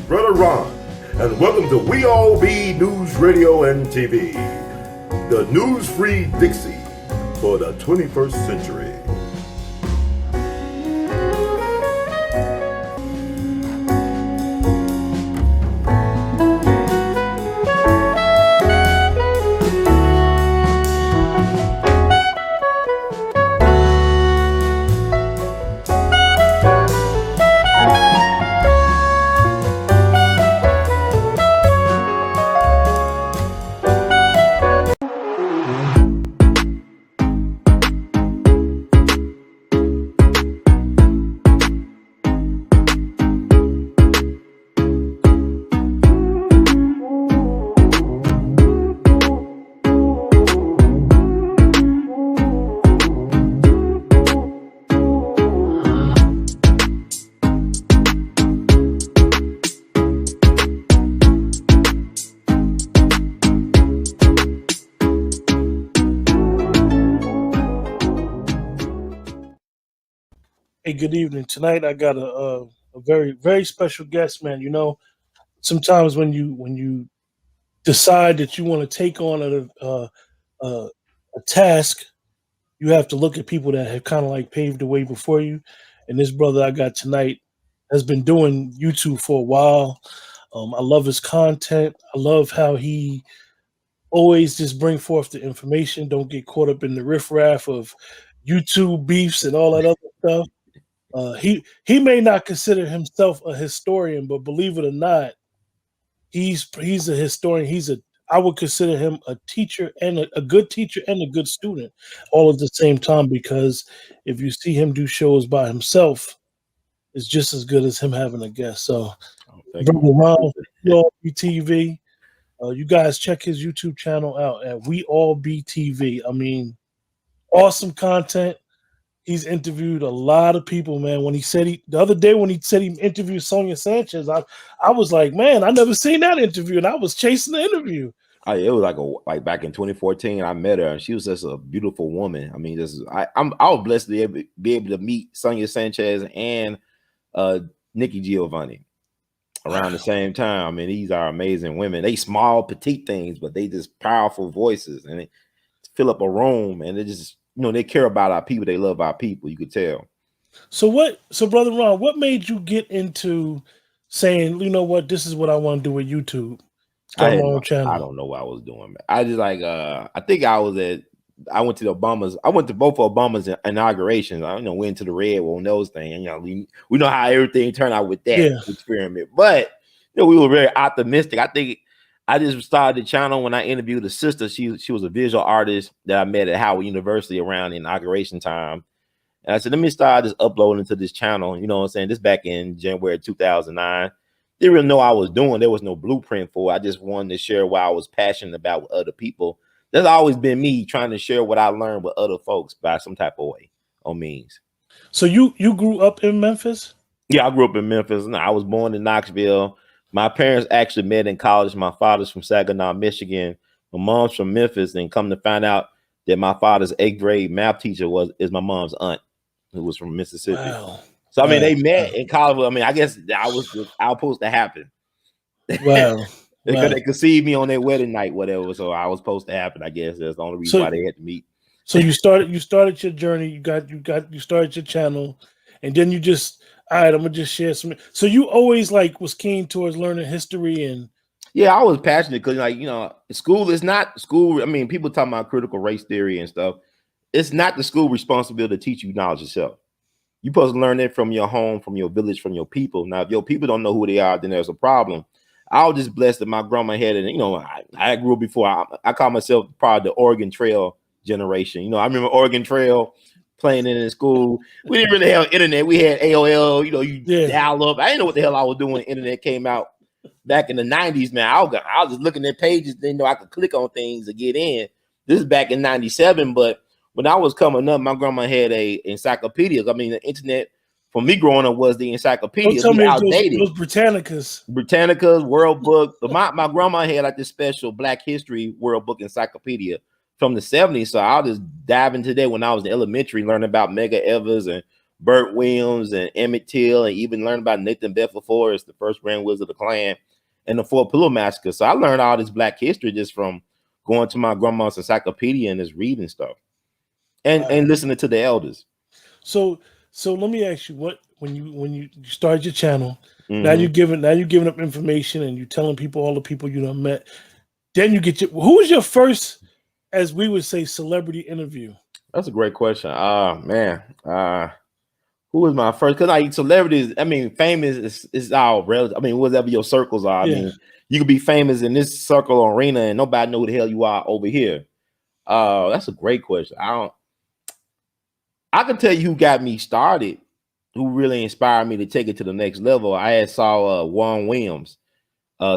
Brother Ron, and welcome to We All Be News Radio and TV, the news-free Dixie for the 21st century. Hey, good evening. Tonight I got a very, very special guest, man. You know, sometimes when you decide that you want to take on a task, you have to look at people that have kind of like paved the way before you. And this brother I got tonight has been doing YouTube for a while. I love his content. I love how he always just bring forth the information. Don't get caught up in the riffraff of YouTube beefs and all that other stuff. He may not consider himself a historian, but believe it or not, he's a historian. I would consider him a teacher and a good teacher and a good student all at the same time, because if you see him do shows by himself, it's just as good as him having a guest. So, Brother Ron, We All Be TV. You guys check his YouTube channel out at We All Be TV. I mean, awesome content. He's interviewed a lot of people, man. When he said the other day when he said he interviewed Sonia Sanchez, I was like, man, I never seen that interview, and I was chasing the interview. It was like back in 2014. I met her, and she was just a beautiful woman. I mean, I was blessed to be able to meet Sonia Sanchez and Nikki Giovanni around the same time. I mean, these are amazing women. They small, petite things, but they just powerful voices, and they fill up a room, and they just, you know, they care about our people. They love our people. You could tell. So Brother Ron, what made you get into saying, you know what, this is what I want to do with YouTube? I don't know what I was doing. I just I think I went to both of Obama's inaugurations. I don't know, went to the red one, those things. You know, we know how everything turned out with that experiment. But you know, we were very optimistic. I think I just started the channel when I interviewed a sister. She was a visual artist that I met at Howard University around inauguration time. And I said, let me start just uploading to this channel. You know what I'm saying? This back in January 2009. Didn't really know what I was doing. There was no blueprint for it. I just wanted to share what I was passionate about with other people. That's always been me, trying to share what I learned with other folks by some type of way or means. So you grew up in Memphis? Yeah, I grew up in Memphis. No, I was born in Knoxville. My parents actually met in college. My father's from Saginaw, Michigan. My mom's from Memphis, and come to find out that my father's 8th grade math teacher is my mom's aunt, who was from Mississippi. Wow. So I mean, they met in college. I mean, I guess I was supposed to happen. Wow. They could see me on their wedding night, whatever. So I was supposed to happen. I guess that's the only reason why they had to meet. So you started your journey. You started your channel, and then you just, all right, I'm gonna just share some. So you always was keen towards learning history and. Yeah, I was passionate because school is not school. I mean, people talking about critical race theory and stuff. It's not the school responsibility to teach you knowledge yourself. You're supposed to learn it from your home, from your village, from your people. Now, if your people don't know who they are, then there's a problem. I was just blessed that my grandma had it. You know, I grew up before. I call myself part of the Oregon Trail generation. You know, I remember Oregon Trail playing it in school. We didn't really have internet. We had A.L.L. You know, dial up. I didn't know what the hell I was doing when the internet came out back in the 90s, man. I was just looking at pages. Didn't know I could click on things to get in. This is back in 97, but when I was coming up, my grandma had a encyclopedia. I mean, the internet for me growing up was the encyclopedia. Don't tell me outdated. Those Britannicas, World Book. But my grandma had like this special Black History World Book encyclopedia from the 70s. So I'll just dive into that when I was in elementary, learning about Medgar Evers and Burt Williams and Emmett Till, and even learned about Nathan Bedford Forrest, the first Grand Wizard of the Klan, and the Fort Pillow Massacre. So I learned all this Black history just from going to my grandma's encyclopedia and just reading stuff, and listening to the elders. So let me ask you, what when you started your channel, now you're giving up information and you're telling people all the people you done met. Then you get who was your first, as we would say, celebrity interview? That's a great question. Man. Who was my first? Because like celebrities, I mean, famous is all relative. I mean, whatever your circles are. I mean, you could be famous in this circle or arena and nobody know who the hell you are over here. That's a great question. I can tell you who got me started, who really inspired me to take it to the next level. I had saw Juan Williams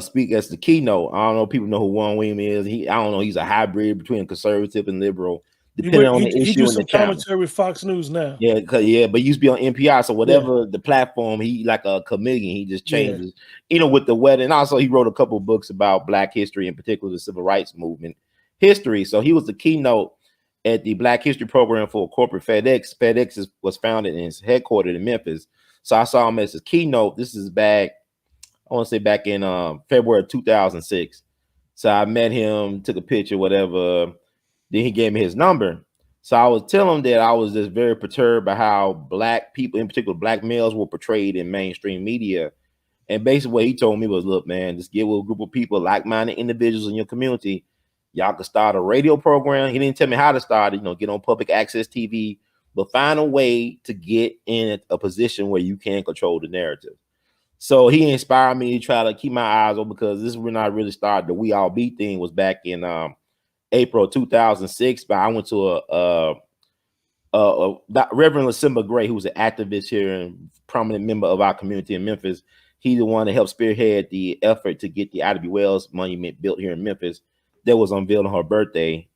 speak as the keynote. I don't know if people know who Juan Williams is. I don't know. He's a hybrid between a conservative and liberal, depending on the issue. He do and some the channel. commentary with Fox News now. Yeah, but he used to be on NPR. So whatever the platform, he like a chameleon. He just changes. You know, with the wedding. And also, he wrote a couple of books about Black history, in particular the Civil Rights Movement history. So he was the keynote at the Black History program for corporate FedEx. FedEx was founded and is headquartered in Memphis. So I saw him as a keynote. This is back, I want to say back in February 2006. So I met him, took a picture, whatever. Then he gave me his number. So I was telling him that I was just very perturbed by how Black people, in particular Black males, were portrayed in mainstream media. And basically what he told me was, look, man, just get with a group of people, like-minded individuals in your community. Y'all could start a radio program. He didn't tell me how to start it, get on public access TV, but find a way to get in a position where you can control the narrative. So he inspired me to try to keep my eyes open, because this is when I really started. The We All Be thing was back in April 2006. But I went to Reverend Lasimba Gray, who's an activist here and prominent member of our community in Memphis. He's the one that helped spearhead the effort to get the Ida B. Wells monument built here in Memphis. That was unveiled on her birthday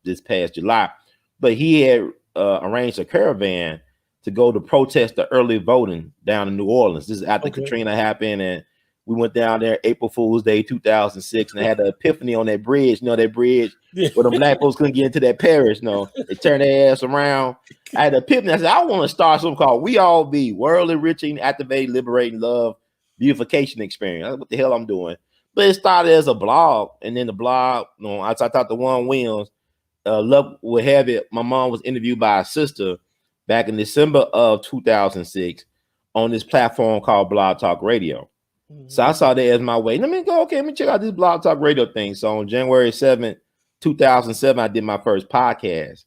this past July. But he had arranged a caravan to go to protest the early voting down in New Orleans. This is after Katrina happened, and we went down there April Fool's Day 2006, and they had the epiphany on that bridge. That bridge where the Black folks couldn't get into that parish. They turned their ass around. I had an epiphany. I said, I want to start something called We All Be, World Enriching, Activating, Liberating, Love, Beautification Experience. That's what the hell I'm doing. But it started as a blog, and then the blog, I talked to Juan Williams. Luck would have it, my mom was interviewed by a sister back in December of 2006 on this platform called Blog Talk Radio. So I saw that as my way. Let me check out this Blog Talk Radio thing. So on January 7th, 2007, I did my first podcast.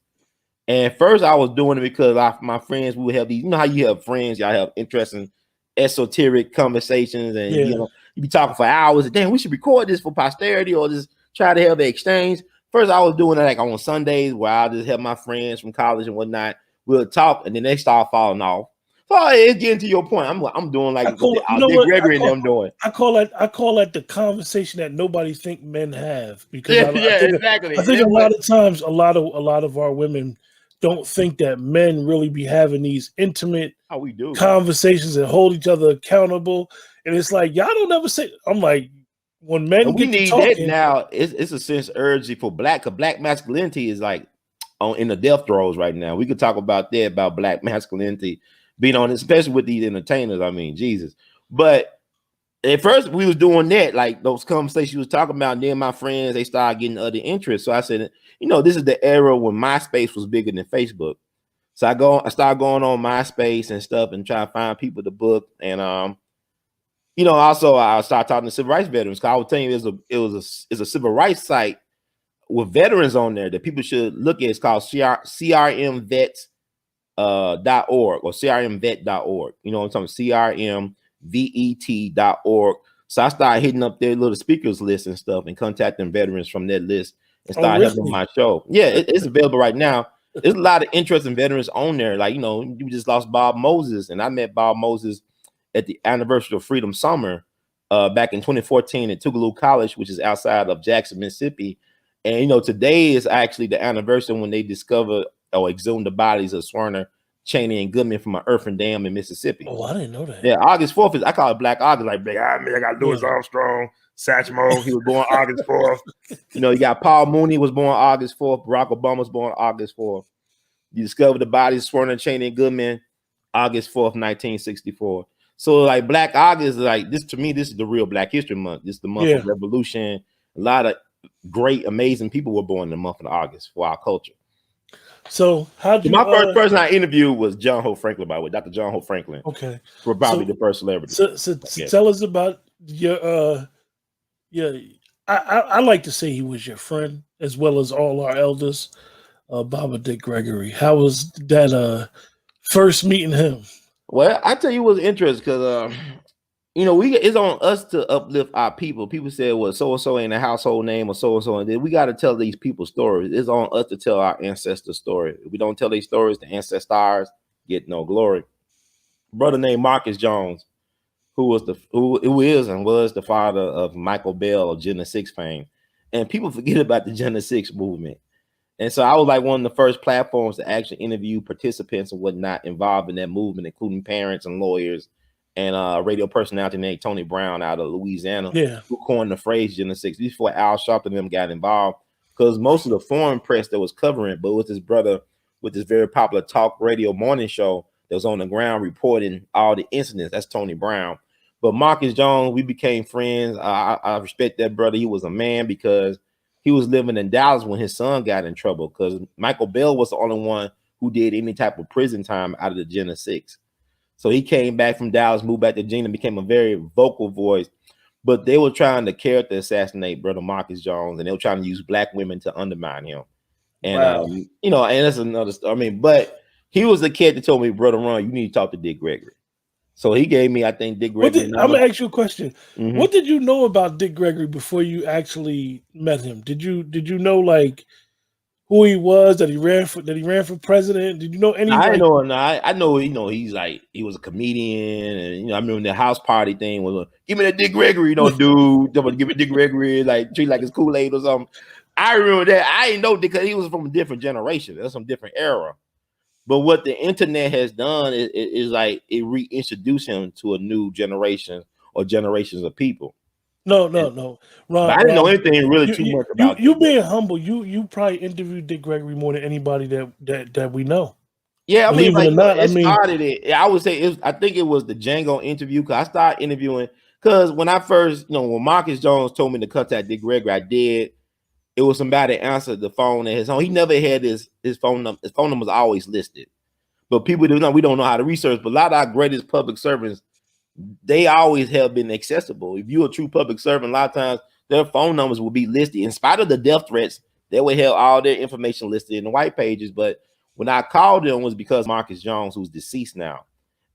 And first I was doing it because my friends, we would have these, how you have friends, y'all have interesting esoteric conversations, and you be talking for hours. And damn, we should record this for posterity, or just try to have the exchange. First, I was doing it like on Sundays, where I just have my friends from college and whatnot. We'll talk, and then they start falling off. So it's getting to your point. I'm doing like Dick Gregory and them doing. I call that the conversation that nobody think men have, because exactly. I think a lot of times a lot of our women don't think that men really be having these intimate conversations and hold each other accountable. And it's like, y'all don't ever say. I'm like, when men we need that now. It's a sense of urgency for Black masculinity is like in the death throes right now. We could talk about that, about Black masculinity being on, especially with these entertainers. I mean, Jesus. But at first we was doing that, like those conversations you was talking about. And then my friends, they started getting other interests. So I said, this is the era when MySpace was bigger than Facebook. So I started going on MySpace and stuff and try to find people to book. And also I started talking to civil rights veterans. Cause I was telling you, it's a civil rights site with veterans on there that people should look at. It's called crmvets.org or crmvet.org. You know what I'm talking? crmvet.org. So I started hitting up their little speakers list and stuff and contacting veterans from that list and started helping my show. Yeah, it's available right now. There's a lot of interest in veterans on there. Like, you just lost Bob Moses, and I met Bob Moses at the anniversary of Freedom Summer back in 2014 at Tougaloo College, which is outside of Jackson, Mississippi. And, today is actually the anniversary when they discovered or exhumed the bodies of Swerner, Cheney, and Goodman from an earthen dam in Mississippi. Oh, I didn't know that. Yeah, August 4th I call it Black August. Like, I got Louis Armstrong, Satchmo, he was born August 4th. You got Paul Mooney was born August 4th. Barack Obama was born August 4th. You discovered the bodies of Swerner, Cheney, and Goodman August 4th, 1964. So like Black August, like this to me, this is the real Black History Month. This is the month of revolution. A lot of great, amazing people were born in the month of August for our culture. So how'd you? My first person I interviewed was John Hope Franklin, by the way, Dr. John Hope Franklin. Okay, for probably the first celebrity. So tell us about your. I like to say he was your friend as well as all our elders. Baba Dick Gregory. How was that? First meeting him. Well, I tell you what's interesting because it's on us to uplift our people. People say, well, so and so ain't a household name or so and so, and then we got to tell these people's stories. It's on us to tell our ancestors' story. If we don't tell these stories, the ancestors get no glory. Brother named Marcus Jones, who is and was the father of Michael Bell of Gen 6 fame, and people forget about the Gen 6 movement. And so I was like one of the first platforms to actually interview participants and whatnot involved in that movement, including parents and lawyers and a radio personality named Tony Brown out of Louisiana, who coined the phrase Gen 6 before Al Sharpton and them got involved. Because most of the foreign press that was covering it, but with his brother with this very popular talk radio morning show that was on the ground reporting all the incidents. That's Tony Brown. But Marcus Jones, we became friends. I respect that brother. He was a man because he was living in Dallas when his son got in trouble because Michael Bell was the only one who did any type of prison time out of the Gen 6. So he came back from Dallas, moved back to Gina, became a very vocal voice. But they were trying to character assassinate brother Marcus Jones, and they were trying to use black women to undermine him. And and that's another story. I mean, but he was the kid that told me, brother Ron, you need to talk to Dick Gregory. So he gave me, I think, Dick Gregory. I'm gonna ask you a question. Mm-hmm. What did you know about Dick Gregory before you actually met him? Did you know like who he was, that he ran for president? Did you know any? I know, he's like, he was a comedian, and I remember the house party thing was give me that Dick Gregory, dude, give me Dick Gregory, like treat like his Kool-Aid or something. I remember that. I didn't know because he was from a different generation. That's some different era. But what the internet has done is like it reintroduced him to a new generation or generations of people. No. Ron, I didn't know anything really too much about you being humble. You probably interviewed Dick Gregory more than anybody that we know. Yeah, I mean, started it. I would say I think it was the Django interview because I started interviewing because when I first, when Marcus Jones told me to contact Dick Gregory, I did. It was somebody that answered the phone at his home. He never had his phone number. His phone number was always listed. But people do not. We don't know how to research. But a lot of our greatest public servants, they always have been accessible. If you're a true public servant, a lot of times their phone numbers will be listed. In spite of the death threats, they would have all their information listed in the white pages. But when I called them was because Marcus Jones, who's deceased now,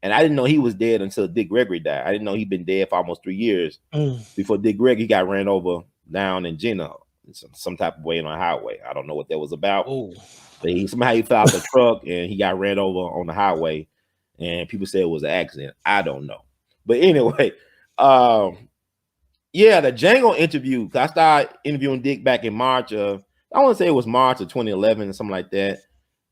and I didn't know he was dead until Dick Gregory died. I didn't know he'd been dead for almost 3 years before Dick Gregory got ran over down in Gina. Some type of way on a highway. I don't know what that was about. But he fell out the truck and he got ran over on the highway, and people said it was an accident. I don't know. But anyway, the Django interview. I started interviewing Dick back in March of, I want to say it was March of 2011 or something like that.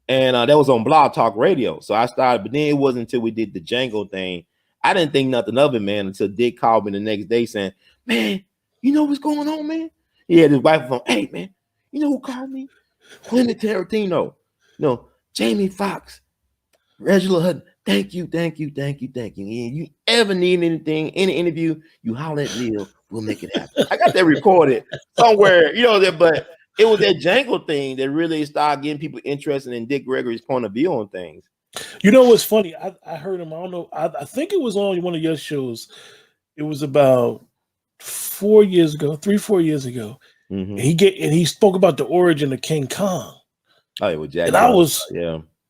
And that was on Blog Talk Radio. So I started, but then it wasn't until we did the Django thing. I didn't think nothing of it, man, until Dick called me the next day saying, man, you know what's going on, man? He had his wife on, hey, man, you know who called me? Quinten Tarantino. Jamie Foxx, Reginald Hudson. Thank you. And you ever need anything, any interview, you holler at Neil. We'll make it happen. I got that recorded somewhere, but it was that Django thing that really started getting people interested in Dick Gregory's point of view on things. You know what's funny? I heard him. I don't know. I think it was on one of your shows. It was about 4 years ago, 3-4 years ago. Mm-hmm. He spoke about the origin of King Kong. Oh, it was Jack. And I was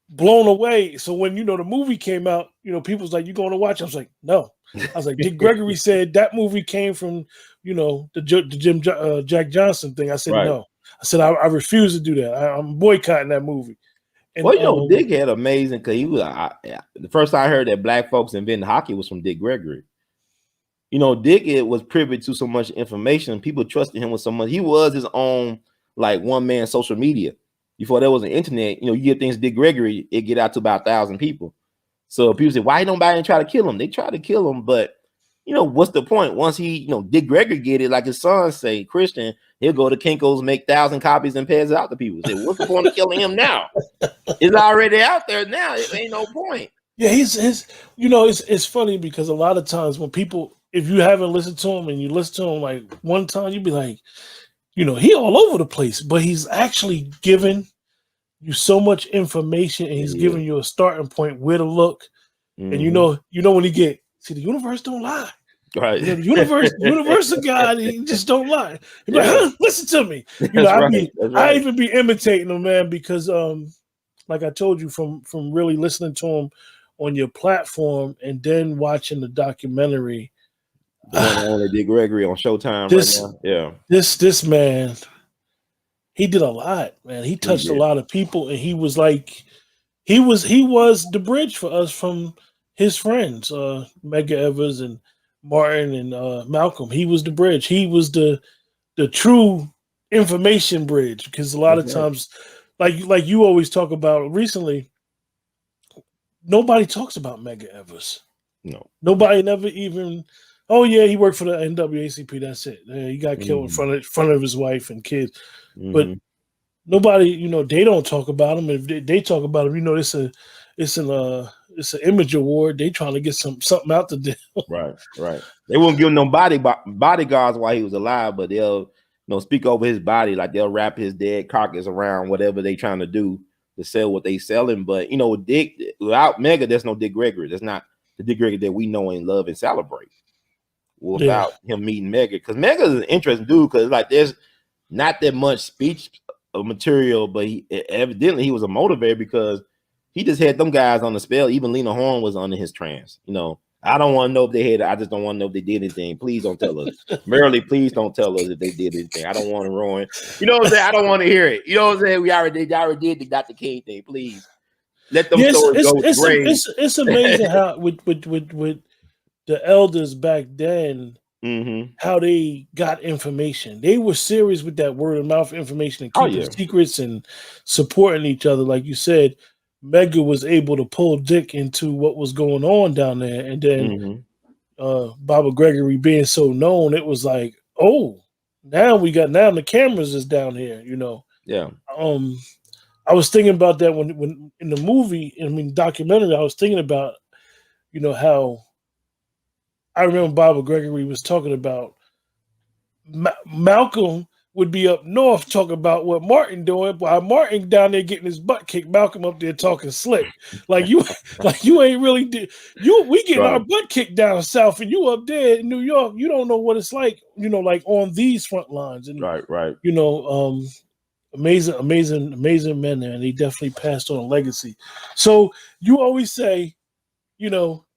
blown away. So when the movie came out, people was like, "You going to watch?" I was like, "No." I was like, Dick Gregory said that movie came from the Jack Johnson thing. I said no. I said I refuse to do that. I'm boycotting that movie. And, Dick had amazing because he was the first time I heard that black folks invented hockey was from Dick Gregory. Dick was privy to so much information. People trusted him with so much. He was his own like one man social media. Before there was an internet, you get things Dick Gregory, it get out to about 1,000 people. So people say, why don't nobody try to kill him? They try to kill him, but what's the point? Once he, Dick Gregory get it, like his son say, Christian, he'll go to Kinko's, make 1,000 copies and pass it out to people. Say, what's the point of killing him now? It's already out there now. It ain't no point. Yeah, his you know, it's funny because a lot of times when people, if you haven't listened to him and you listen to him like one time, you'd be like, you know, he all over the place, but he's actually giving you so much information and he's Yeah. giving you a starting point where to look. And Mm-hmm. you know when he get, see, the universe don't lie. Right. You know, the universe of God, he just don't lie. He'd be like, Yeah. huh, listen to me. You know, That's right. That's I right. even be imitating him, man, because like I told you, from really listening to him on your platform and then watching the documentary, The one and only Dick Gregory on Showtime right this now. Yeah. this man, he did a lot, man. He He touched a did. lot of people, and he was like, he was the bridge for us from his friends, Medgar Evers and Martin and Malcolm. He was the bridge. He was the true information bridge, because a lot That's of right. times, like you always talk about recently, nobody talks about Medgar Evers. No. Nobody never even. Oh yeah, he worked for the NAACP. That's it. He got killed in Mm-hmm. front of his wife and kids. But Mm-hmm. nobody, you know, they don't talk about him. If they talk about him, you know, it's an image award. They trying to get something out to them. Right. Right. They won't give him no bodyguards while he was alive, but they'll speak over his body, like they'll wrap his dead carcass around whatever they trying to do to sell what they selling. But Dick, without Mega, there's no Dick Gregory. That's not the Dick Gregory that we know and love and celebrate. Yeah, Without him meeting Mega, because Mega is an interesting dude. Because like there's not that much speech material, but evidently he was a motivator because he just had them guys on the spell. Even Lena Horne was under his trance. I don't want to know if they had. I just don't want to know if they did anything. Please don't tell us. Merrily, please don't tell us if they did anything. I don't want to ruin. You know what I'm saying? I don't want to hear it. You know what I'm saying? They already did the Dr. King thing. Please let them yes, stories go with the grave. it's amazing how with the elders back then, Mm-hmm. how they got information. They were serious with that word of mouth information and Oh keeping yeah. secrets and supporting each other. Like you said, Medgar was able to pull Dick into what was going on down there, and then Mm-hmm. Baba Gregory being so known, it was like, oh, now the cameras is down here. Yeah. Um, I was thinking about that when in the movie, documentary. I was thinking about how I remember Baba Gregory was talking about Malcolm would be up north talking about what Martin doing, while Martin down there getting his butt kicked. Malcolm up there talking slick, like you, like you ain't really did. We getting our Right. butt kicked down south, and you up there in New York. You don't know what it's like, like on these front lines, and Right. Right. amazing men there, and they definitely passed on a legacy. So you always say,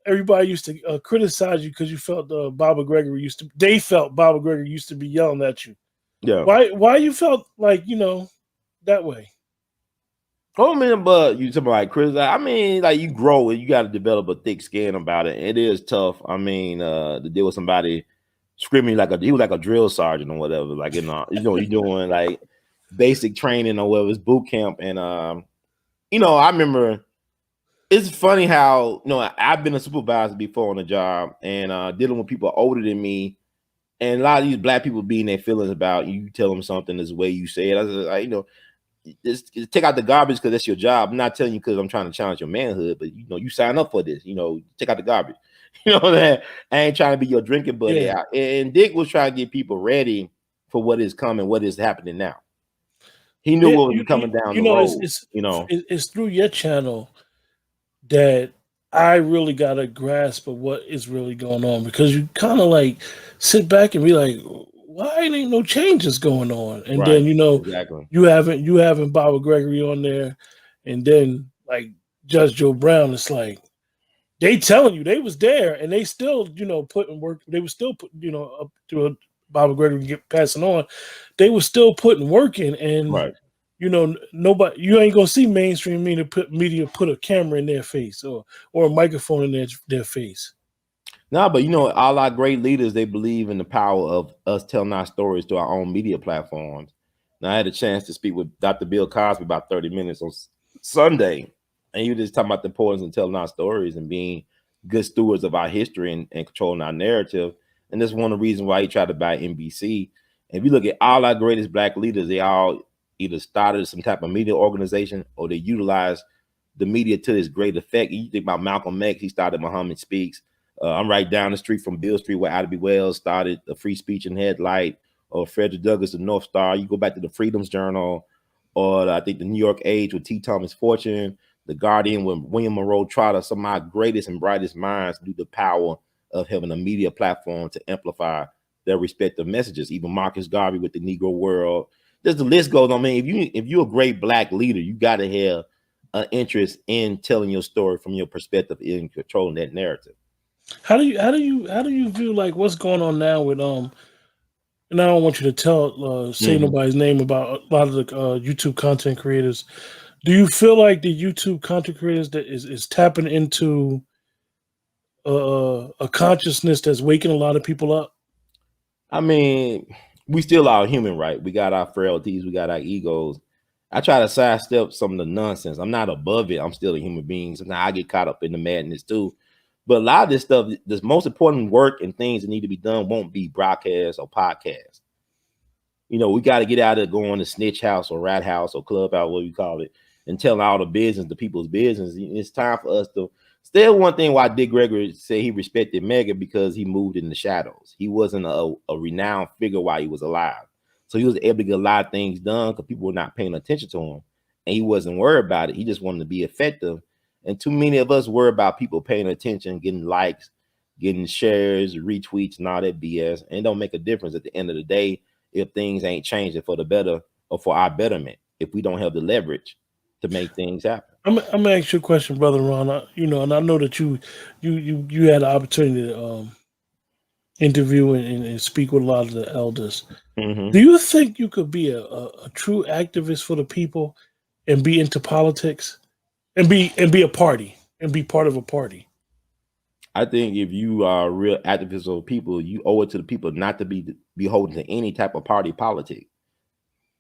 everybody used to criticize you because you felt they felt Baba Gregory used to be yelling at you. Yeah. Why you felt like, that way? Oh man, but you talking about like Chris? I mean, like you grow and you got to develop a thick skin about it. It is tough. I mean, to deal with somebody screaming he was like a drill sergeant or whatever. Like you're doing like basic training or whatever, it's boot camp. And I remember it's funny how I've been a supervisor before on the job and dealing with people older than me. And a lot of these black people being their feelings about you tell them something this way you say it. I was like, just take out the garbage because that's your job. I'm not telling you because I'm trying to challenge your manhood, but you sign up for this. Take out the garbage. That I ain't trying to be your drinking buddy. Yeah. And Dick was trying to get people ready for what is coming, what is happening now. He knew what was coming down the road. It's through your channel that I really got a grasp of what is really going on, because you kind of like sit back and be like, why ain't no changes going on? And Right. then Exactly. you haven't Baba Gregory on there, and then like Judge Joe Brown, it's like they telling you they was there and they still putting work. They were still putting up to Baba Gregory passing on. They were still putting work in, and right. Nobody, you ain't gonna see mainstream media put a camera in their face or a microphone in their face. No, but all our great leaders, they believe in the power of us telling our stories to our own media platforms. Now, I had a chance to speak with Dr. Bill Cosby about 30 minutes on Sunday, and he was just talking about the importance of telling our stories and being good stewards of our history and controlling our narrative. And that's one of the reasons why he tried to buy NBC. And if you look at all our greatest black leaders, they all either started some type of media organization or they utilized the media to this great effect. You think about Malcolm X, he started Muhammad Speaks. I'm right down the street from Beale Street where Ida B. Wells started the Free Speech and Headlight, or Frederick Douglass, the North Star. You go back to the Freedom's Journal, or I think the New York Age with T. Thomas Fortune, the Guardian with William Monroe Trotter. Some of my greatest and brightest minds knew the power of having a media platform to amplify their respective messages. Even Marcus Garvey with the Negro World. Just the list goes on. I mean, if you're a great Black leader, you got to have an interest in telling your story from your perspective in controlling that narrative. How do you view like what's going on now with and I don't want you to say nobody's name about a lot of the YouTube content creators. Do you feel like the YouTube content creators that is tapping into a consciousness that's waking a lot of people up? I mean, we still are human, right? We got our frailties, we got our egos. I try to sidestep some of the nonsense. I'm not above it. I'm still a human being. Sometimes I get caught up in the madness too. But a lot of this stuff, the most important work and things that need to be done won't be broadcast or podcast. You know, we got to get out of going to snitch house or rat house or clubhouse, what you call it, and telling all the business, the people's business. It's time for us to. Still, one thing why Dick Gregory said he respected Mega, because he moved in the shadows. He wasn't a renowned figure while he was alive. So he was able to get a lot of things done because people were not paying attention to him. And he wasn't worried about it. He just wanted to be effective. And too many of us worry about people paying attention, getting likes, getting shares, retweets, and all that BS. And it don't make a difference at the end of the day if things ain't changing for the better or for our betterment, if we don't have the leverage to make things happen. I'm gonna ask you a question, Brother Ron. And I know that you had the opportunity to interview and speak with a lot of the elders. Mm-hmm. Do you think you could be a true activist for the people and be into politics and be a party and be part of a party? I think if you are a real activist of people, you owe it to the people not to be beholden to any type of party politic.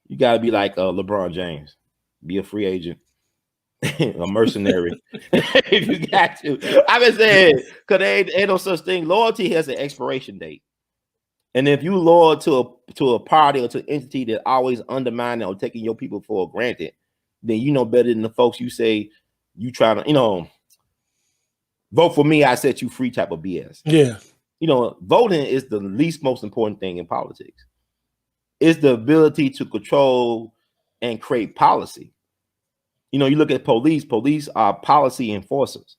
You got to be like LeBron James, be a free agent, a mercenary. If you got to, I've been saying, because ain't no such thing. Loyalty has an expiration date, and if you loyal to a party or to an entity that always undermining or taking your people for granted, then you know better than the folks you say you trying to, vote for me, I set you free type of BS. Yeah. Voting is the least most important thing in politics. It's the ability to control and create policy. You look at police. Police are policy enforcers.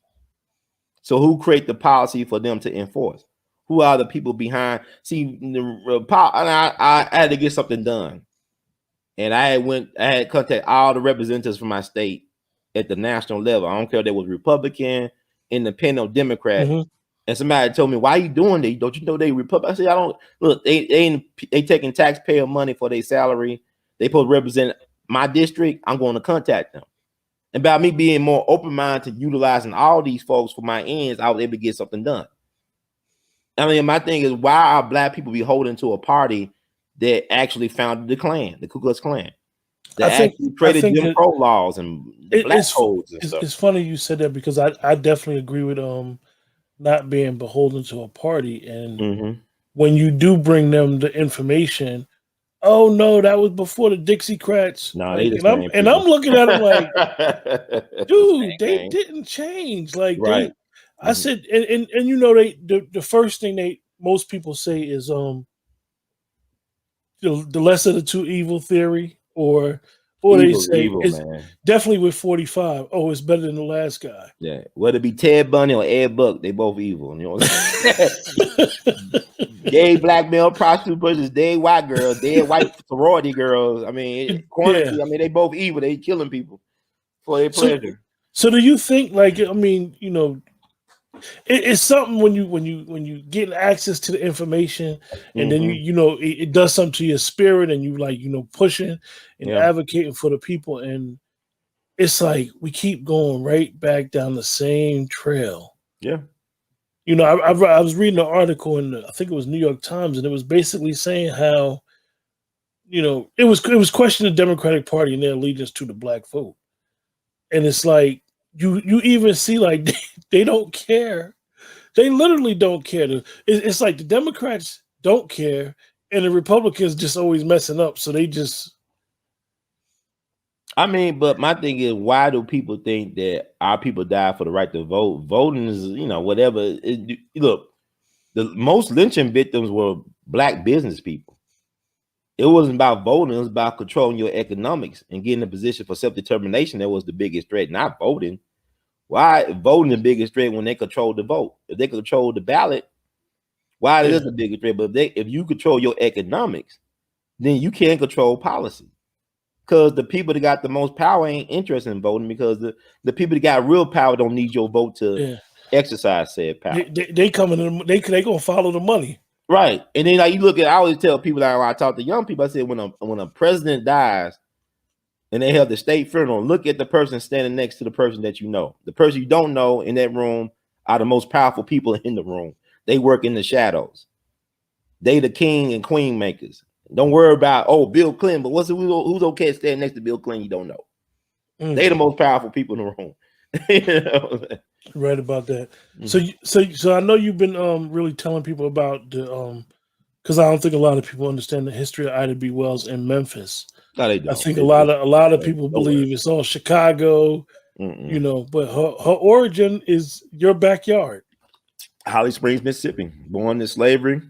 So who create the policy for them to enforce? Who are the people behind? See, I had to get something done. And I had contact all the representatives from my state at the national level. I don't care if they was Republican, Independent, or Democrat. Mm-hmm. And somebody told me, "Why are you doing that? Don't you know they Republican?" I said, "I don't look. They taking taxpayer money for their salary. They supposed to represent my district. I'm going to contact them." And by me being more open-minded to utilizing all these folks for my ends, I was able to get something done. I mean, my thing is, why are Black people beholden to a party that actually founded the Klan, the Ku Klux Klan, that actually created Jim Crow laws and black codes and stuff? It's funny you said that, because I definitely agree with not being beholden to a party. And when you do bring them the information, oh no, that was before the Dixiecrats. No, and I'm looking at them like, dude, they didn't change. Like, right. I said, and the first thing most people say is the lesser of the two evil theory, or they say it's definitely with 45. Oh, it's better than the last guy. Yeah, whether it be Ted Bundy or Ed Buck, they both evil. You know what I'm saying? Gay black male prostitute versus dead white girls, dead white sorority girls. I mean, quantity. I mean, they both evil. They killing people for their pleasure. So do you think, like, I mean, it's something when you get access to the information, and then it does something to your spirit, and you pushing and advocating for the people, and it's like we keep going right back down the same trail. Yeah. I was reading an article in I think it was New York Times, and it was basically saying how it was questioning the Democratic Party and their allegiance to the Black vote, and it's like you even see like they don't care. They literally don't care. It's like the Democrats don't care, and the Republicans just always messing up. So they just I mean, but my thing is, why do people think that our people die for the right to vote? Voting is, whatever. Look, the most lynching victims were black business people. It wasn't about voting; it was about controlling your economics and getting a position for self-determination. That was the biggest threat, not voting. Why voting the biggest threat when they control the vote? If they control the ballot, why it is the biggest threat? But if you control your economics, then you can't control policy. Because the people that got the most power ain't interested in voting, because the people that got real power don't need your vote to exercise said power. They coming, they gonna follow the money. Right. And then like you look at, I always tell people that when I talk to young people, I say when a president dies and they have the state funeral, look at the person standing next to the person that you know. The person you don't know in that room are the most powerful people in the room. They work in the shadows. They the king and queen makers. Don't worry about, Bill Clinton, but who's okay standing next to Bill Clinton you don't know. They the most powerful people in the room. Right about that. So I know you've been really telling people about the because I don't think a lot of people understand the history of Ida B. Wells in Memphis. No, they don't. I think a lot of people believe it's all Chicago, but her origin is your backyard. Holly Springs, Mississippi. Born in slavery,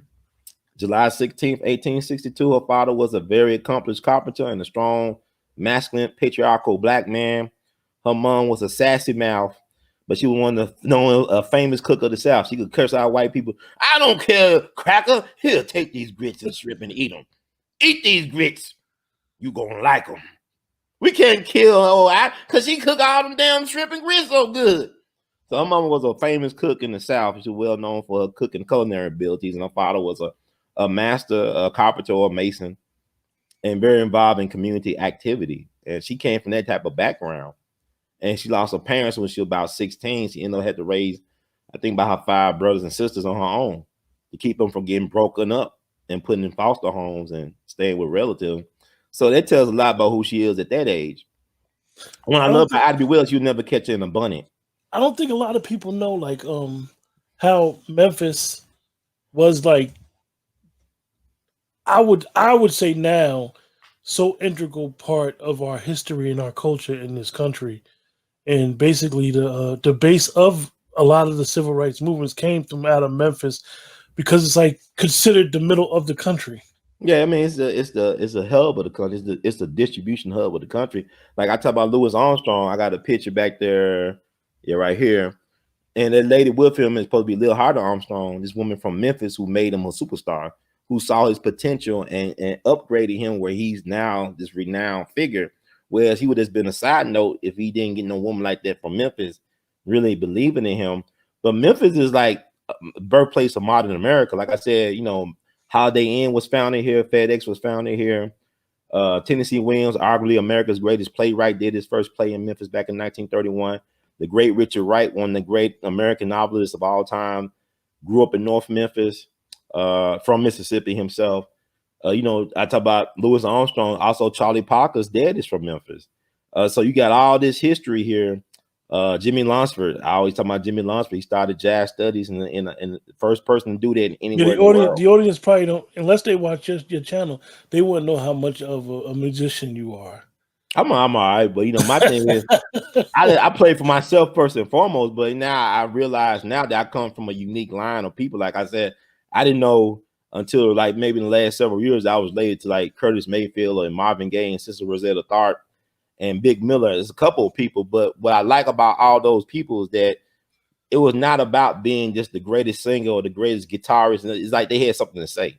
July 16th, 1862. Her father was a very accomplished carpenter and a strong, masculine, patriarchal black man. Her mom was a sassy mouth, but she was one of the famous cook of the South. She could curse out white people. I don't care, cracker. Here, take these grits and shrimp and eat them. Eat these grits. You gonna like them. We can't kill her because she cook all them damn shrimp and grits so good. So her mama was a famous cook in the South. She was well known for her cooking culinary abilities, and her father was a master, a carpenter or a mason, and very involved in community activity. And she came from that type of background. And she lost her parents when she was about 16. She ended up had to raise, I think, about her 5 brothers and sisters on her own to keep them from getting broken up and putting in foster homes and staying with relatives. So that tells a lot about who she is at that age. When I love about Ida B. Wells, you never catch her in a bunny. I don't think a lot of people know like how Memphis was like. I would say now so integral part of our history and our culture in this country. And basically, the base of a lot of the civil rights movements came from out of Memphis because it's like considered the middle of the country. Yeah, I mean it's a hub of the country. It's the distribution hub of the country. Like I talk about Louis Armstrong, I got a picture back there, right here. And that lady with him is supposed to be Lil Harder Armstrong, this woman from Memphis who made him a superstar, who saw his potential and upgraded him where he's now this renowned figure. Whereas he would have been a side note if he didn't get no woman like that from Memphis really believing in him. But Memphis is like birthplace of modern America. Like I said, Holiday Inn was founded here. FedEx was founded here. Tennessee Williams, arguably America's greatest playwright, did his first play in Memphis back in 1931. The great Richard Wright, one of the great American novelists of all time, grew up in North Memphis, from Mississippi himself. I talk about Louis Armstrong. Also, Charlie Parker's dad is from Memphis. So you got all this history here. Jimmy Lunsford. I always talk about Jimmy Lunsford. He started jazz studies, and the first person to do that anywhere. The audience probably don't, unless they watch just your channel, they wouldn't know how much of a musician you are. I'm all right, but my thing is, I play for myself first and foremost. But now I realize now that I come from a unique line of people. Like I said, I didn't know until like maybe in the last several years I was related to like Curtis Mayfield and Marvin Gaye and Sister Rosetta Tharpe and Big Miller. There's a couple of people, but what I like about all those people is that it was not about being just the greatest singer or the greatest guitarist. It's like they had something to say.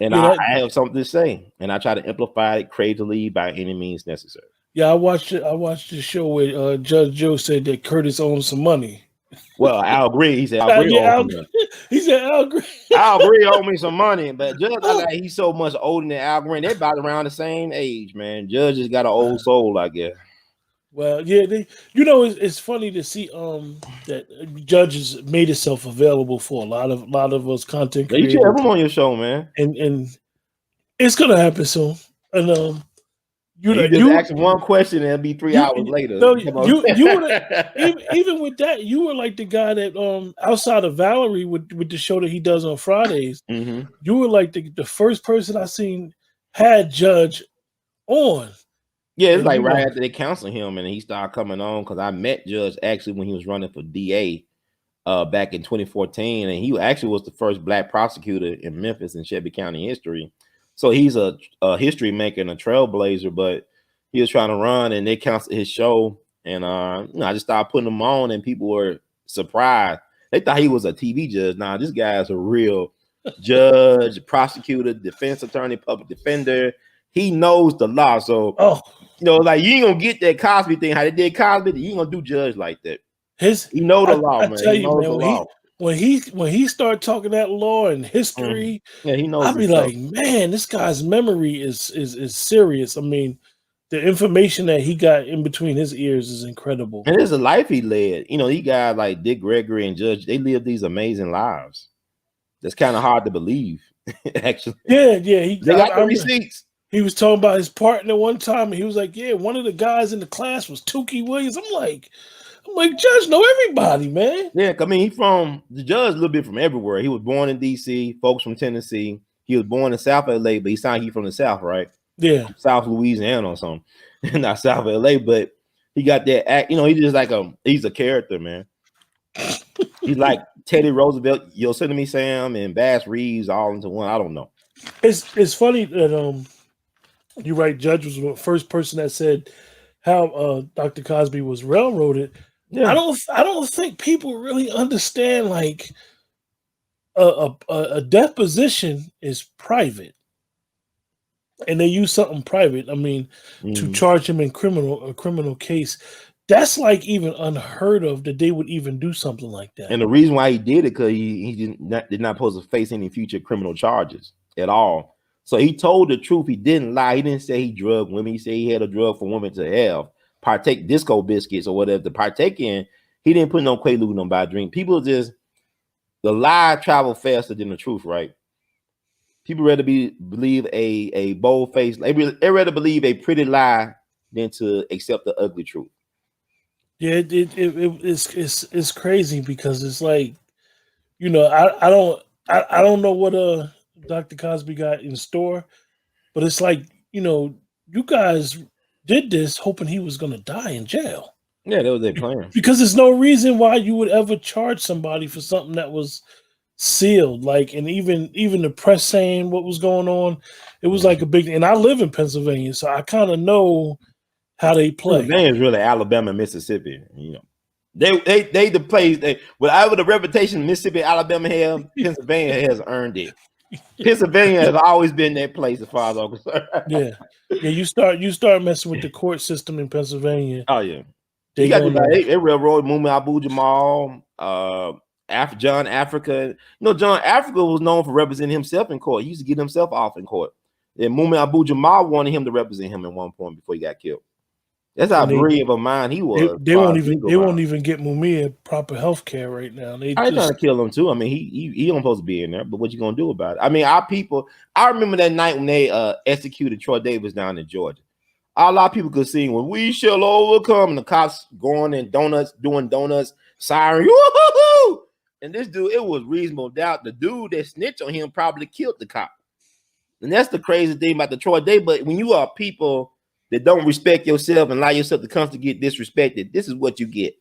And I have something to say, and I try to amplify it creatively by any means necessary. Yeah, I watched the show where Judge Joe said that Curtis owns some money. Well, Al Green, he said Al Green he said Al Green. Al Green owed me some money, but Judge, he's so much older than Al Green. They're about around the same age, man. Judge has got an old soul, I guess. Well, yeah, it's funny to see that Judges made itself available for a lot of us content creators. You should have him on your show, man. And it's gonna happen soon. And you just ask one question and it'll be 3 hours later. No, you even with that, you were like the guy that outside of Valerie with the show that he does on Fridays. Mm-hmm. You were like the first person I seen had Judge on. Yeah, it's And like you right know, after they counseled him and he started coming on because I met Judge actually when he was running for DA back in 2014, and he actually was the first black prosecutor in Memphis and Shelby County history. So he's a history maker and a trailblazer, but he was trying to run and they canceled his show. And I just started putting him on, and people were surprised. They thought he was a TV judge. Nah, this guy is a real judge, prosecutor, defense attorney, public defender. He knows the law. So, oh, like you ain't gonna get that Cosby thing. How they did Cosby, you ain't gonna do judge like that. his He know the law, I man. tell He you, knows man, the law. when he started talking that law and history, Yeah, he knows I'd be his stuff. like, man, this guy's memory is serious. I mean, the information that he got in between his ears is incredible. And there's a life he led. He got like Dick Gregory and Judge. They live these amazing lives. That's kind of hard to believe, actually. Yeah, They got the receipts. He was talking about his partner one time, and he was like, "Yeah, one of the guys in the class was Tukey Williams." I'm like, Judge know everybody, man. Yeah, I mean, the judge a little bit from everywhere. He was born in D.C., folks from Tennessee. He was born in South L.A., but he sounded he from the South, right? Yeah, South Louisiana or something. Not South L.A., but he got that act. He's just like he's a character, man. He's like Teddy Roosevelt, Yosemite Sam, and Bass Reeves all into one. I don't know. it's funny that you're right. Judge was the first person that said how Dr. Cosby was railroaded. Yeah. I don't think people really understand like a deposition is private, and they use something private. I mean, to charge him in a criminal case. That's like even unheard of that they would even do something like that. And the reason why he did it because he did not supposed to face any future criminal charges at all. So he told the truth. He didn't lie. He didn't say he drugged women. He said he had a drug for women to have partake disco biscuits or whatever to partake in. He didn't put no quaalude in nobody drink. People the lie travel faster than the truth, right? People rather believe a bold face. They rather believe a pretty lie than to accept the ugly truth. Yeah, it's crazy because it's like, I don't know what Dr. Cosby got in store, but it's like, you guys did this hoping he was gonna die in jail. Yeah, that was their plan. Because there's no reason why you would ever charge somebody for something that was sealed. Like, and even the press saying what was going on, it was like a big. And I live in Pennsylvania, so I kind of know how they play. Pennsylvania is really Alabama, Mississippi. They the place whatever the reputation Mississippi, Alabama have, Pennsylvania has earned it. Pennsylvania has always been that place as far as I'm concerned. Yeah. You start messing with the court system in Pennsylvania. Oh yeah, they railroad movement. Abu Jamal, John Africa. John Africa was known for representing himself in court. He used to get himself off in court. And Movement Abu Jamal wanted him to represent him at one point before he got killed. That's how brilliant of a mind he was. They won't even get Mumia proper health care right now. I trying to kill him too. I mean, he don't supposed to be in there, but what you gonna do about it? I mean, our people. I remember that night when they executed Troy Davis down in Georgia. A lot of people could sing "When We Shall Overcome," and the cops going and doing donuts, siren, woo-hoo-hoo! And this dude, it was reasonable doubt the dude that snitched on him probably killed the cop. And that's the crazy thing about the Troy Day. But when you are people that don't respect yourself and allow yourself to constantly get disrespected, this is what you get.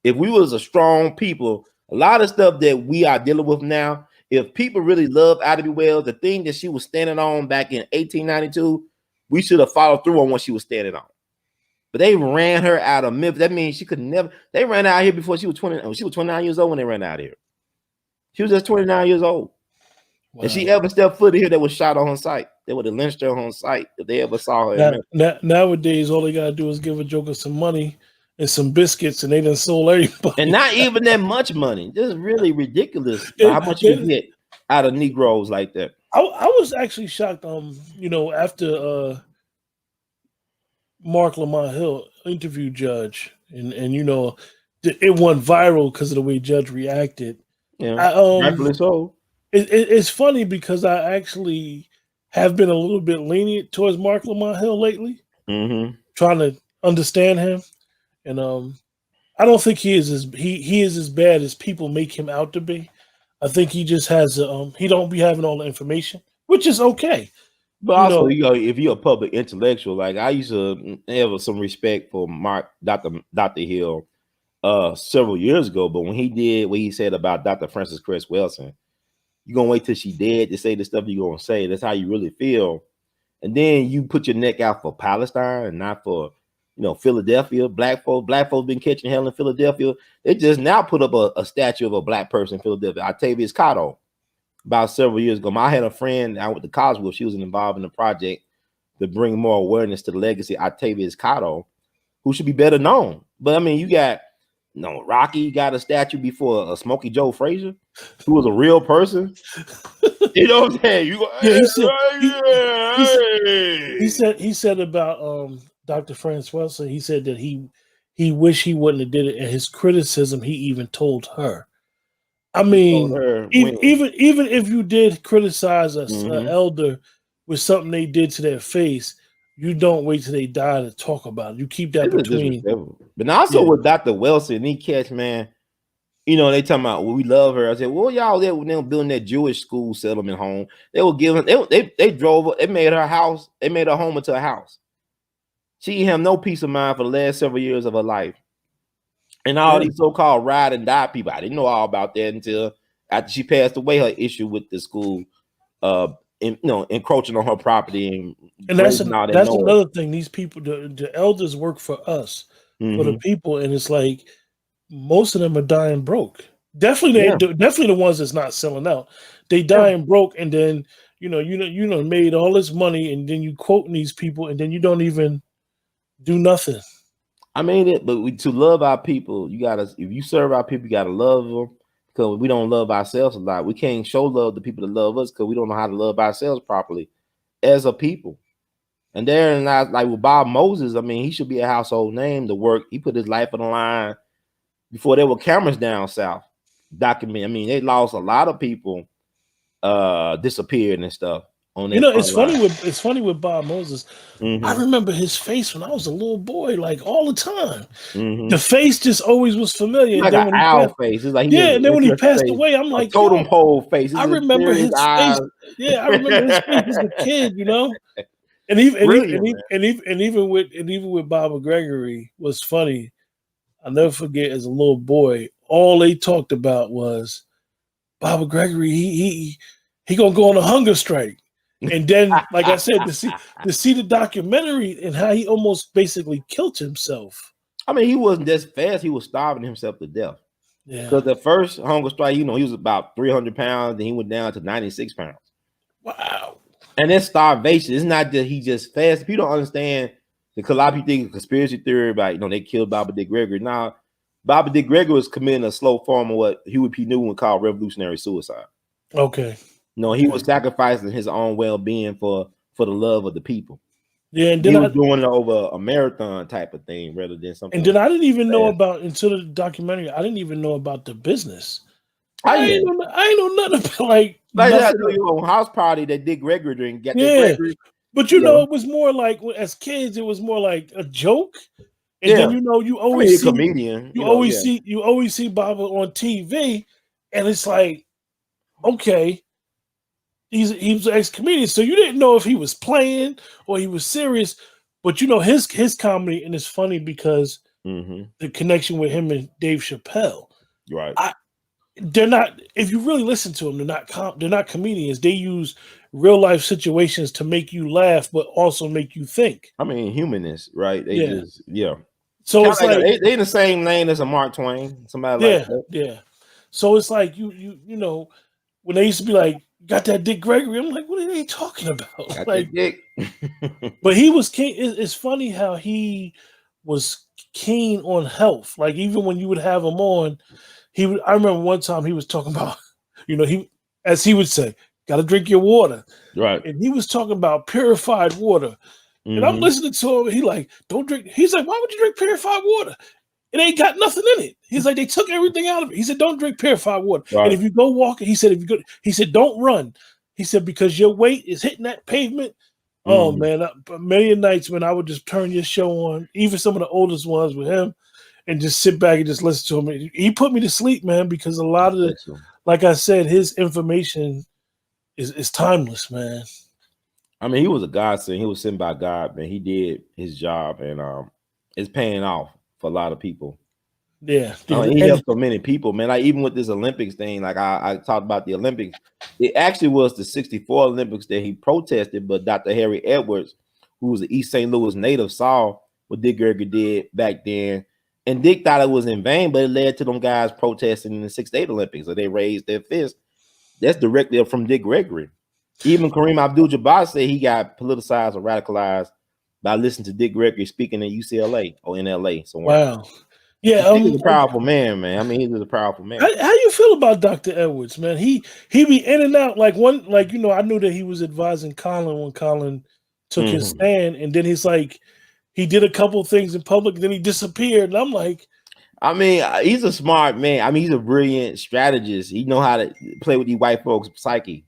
If we was a strong people, a lot of stuff that we are dealing with now, if people really love Ida B. Wells, the thing that she was standing on back in 1892, we should have followed through on what she was standing on. But they ran her out of Memphis. That means she could never. They ran out here before she was 20. She was 29 years old when they ran out here. She was just 29 years old. Wow. If she ever stepped foot in here, they was shot on site. They would have lynched her on site if they ever saw her. Nowadays, all they gotta do is give a joker some money and some biscuits, and they done sold everybody. And not even that much money. This is really ridiculous. How much you get out of Negroes like that? I was actually shocked. After Mark Lamont Hill interviewed Judge, and it went viral because of the way Judge reacted. Yeah, rightfully so. It's funny because I actually have been a little bit lenient towards Mark Lamont Hill lately, trying to understand him, and I don't think he is as bad as people make him out to be. I think he just has he don't be having all the information, which is okay. But you also, know, you know, if you're a public intellectual, like I used to have some respect for Dr. Hill several years ago. But when he did what he said about Dr. Frances Cress Welsing, you're gonna wait till she dead to say the stuff you're gonna say. That's how you really feel. And then you put your neck out for Palestine and not for, you know, Philadelphia. Black folks been catching hell in Philadelphia. They just now put up a statue of a black person in Philadelphia, Octavius Cotto, about several years ago. I had a friend I went to college with. She was involved in a project to bring more awareness to the legacy of Octavius Cotto, who should be better known. But I mean, you got, you know, Rocky got a statue before a Smokey Joe Frazier, who was a real person. You know what I'm saying? You go, yeah, hey, he said about Dr. Franz Welser, he said that he wished he wouldn't have did it, and his criticism he even told her. I mean, even if you did criticize us elder with something they did to their face, you don't wait till they die to talk about it. You keep that between. But also with Dr. Wilson, he catch, man, you know, they talking about, well, we love her. I said, well, y'all, they were building that Jewish school settlement home. They were giving, they drove, they made her house, they made her home into a house. She didn't have no peace of mind for the last several years of her life. And all these so-called ride and die people, I didn't know all about that until after she passed away. Her issue with the school, encroaching on her property, and that's another thing. These people, the elders work for us, for the people, and it's like most of them are dying broke. Definitely the ones that's not selling out. They dying broke, and then you know made all this money, and then you quoting these people, and then you don't even do nothing. I mean, to love our people, you gotta. If you serve our people, you gotta love them. Because we don't love ourselves a lot. We can't show love to people that love us because we don't know how to love ourselves properly as a people. And there, and I, like with Bob Moses, I mean, he should be a household name. The work he put his life on the line before there were cameras down south. Document. I mean, they lost a lot of people, disappeared and stuff. It's funny with Bob Moses. I remember his face when I was a little boy, like all the time. The face just always was familiar. Like an owl face. It's like and then when he passed away, I'm like, totem pole face. I remember his face. Yeah, I remember his face as a kid. You know, and even with Baba Gregory was funny. I'll never forget as a little boy, all they talked about was Baba Gregory. He gonna go on a hunger strike. And then, like I said, to see the documentary and how he almost basically killed himself. I mean, he wasn't just fast; he was starving himself to death. Yeah. Because the first hunger strike, he was about 300 pounds, and he went down to 96 pounds. Wow! And that's starvation. It's not that he just fast. If you don't understand, because a lot of people think conspiracy theory about they killed Baba Dick Gregory. Now, Baba Dick Gregory was committing a slow form of what Huey P. Newton would call revolutionary suicide. Okay. No, he was sacrificing his own well-being for the love of the people. Yeah, and then he was doing it over a marathon type of thing rather than something. And then I didn't even know about until the documentary. I didn't even know about the business. I ain't know nothing about like that house party that Dick Gregory didn't get. Gregory, but it was more like as kids, it was more like a joke. And then you always see a comedian. You always see Baba on TV, and it's like, okay. He was an ex-comedian, so you didn't know if he was playing or he was serious. But his comedy, and it's funny because the connection with him and Dave Chappelle. Right. They're not. If you really listen to them, they're not comedians. They use real life situations to make you laugh, but also make you think. I mean, humanists, right? So it's like they in the same lane as a Mark Twain, somebody like that. Yeah. So it's like you know when they used to be like, got that Dick Gregory. I'm like, what are they talking about? Like, Dick. But he was keen. It's funny how he was keen on health. Like even when you would have him on, I remember one time he was talking about, as he would say, got to drink your water. Right. And he was talking about purified water. And I'm listening to him. He like, don't drink. He's like, why would you drink purified water? It ain't got nothing in it. He's like, they took everything out of it. He said, don't drink purified water. Right. And if you go walking, he said, don't run. He said, because your weight is hitting that pavement. Oh man, a million nights, man, I would just turn your show on, even some of the oldest ones with him, and just sit back and just listen to him. He put me to sleep, man, because a lot of like I said, his information is timeless, man. I mean, he was a godsend. He was sent by God, man. He did his job, and it's paying off for a lot of people. Yeah, He helped so many people, man. Like even with this Olympics thing, like I talked about the Olympics, it actually was the '64 Olympics that he protested, but Dr. Harry Edwards, who was an East St. Louis native, saw what Dick Gregory did back then, and Dick thought it was in vain, but it led to them guys protesting in the '68 Olympics, so they raised their fist. That's directly from Dick Gregory. Even Kareem Abdul-Jabbar said he got politicized or radicalized by listening to Dick Gregory speaking in UCLA or in LA somewhere. Wow. Yeah, Dick is a powerful man, man. I mean, he's a powerful man. How you feel about Dr. Edwards, man? He be in and out. Like I knew that he was advising Colin when Colin took his stand, and then he's like, he did a couple of things in public, then he disappeared, and I'm like, I mean, he's a smart man. I mean, he's a brilliant strategist. He know how to play with these white folks' psyche.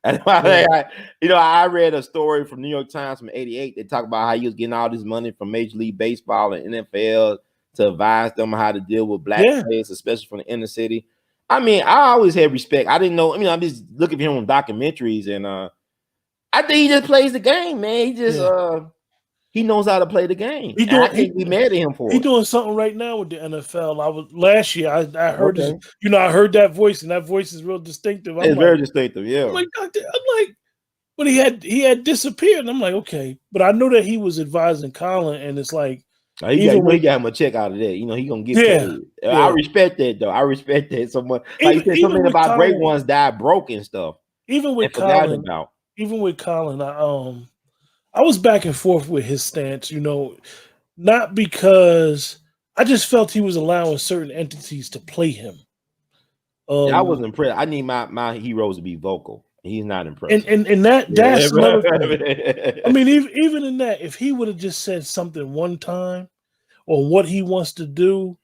I read a story from New York Times from '88. They talk about how he was getting all this money from Major League Baseball and NFL to advise them how to deal with black players, especially from the inner city. I mean, I always had respect. I didn't know. I mean, I'm just looking for him on documentaries, and I think he just plays the game, man. He just he knows how to play the game. I can't be mad at him for it. He's doing something right now with the NFL. Last year. I heard his, I heard that voice, and that voice is real distinctive. It's very distinctive, yeah. I'm like, but he had disappeared, and I'm like, okay. But I know that he was advising Colin, and it's like he got him a check out of that. He gonna get paid. Yeah. I respect that though. I respect that so much. Like you said, something about Colin, great ones die broke and stuff. Even with Colin, I was back and forth with his stance, not because I just felt he was allowing certain entities to play him. I wasn't impressed. I need my heroes to be vocal. He's not impressed. And that's another thing. I mean, even in that, if he would have just said something one time or what he wants to do,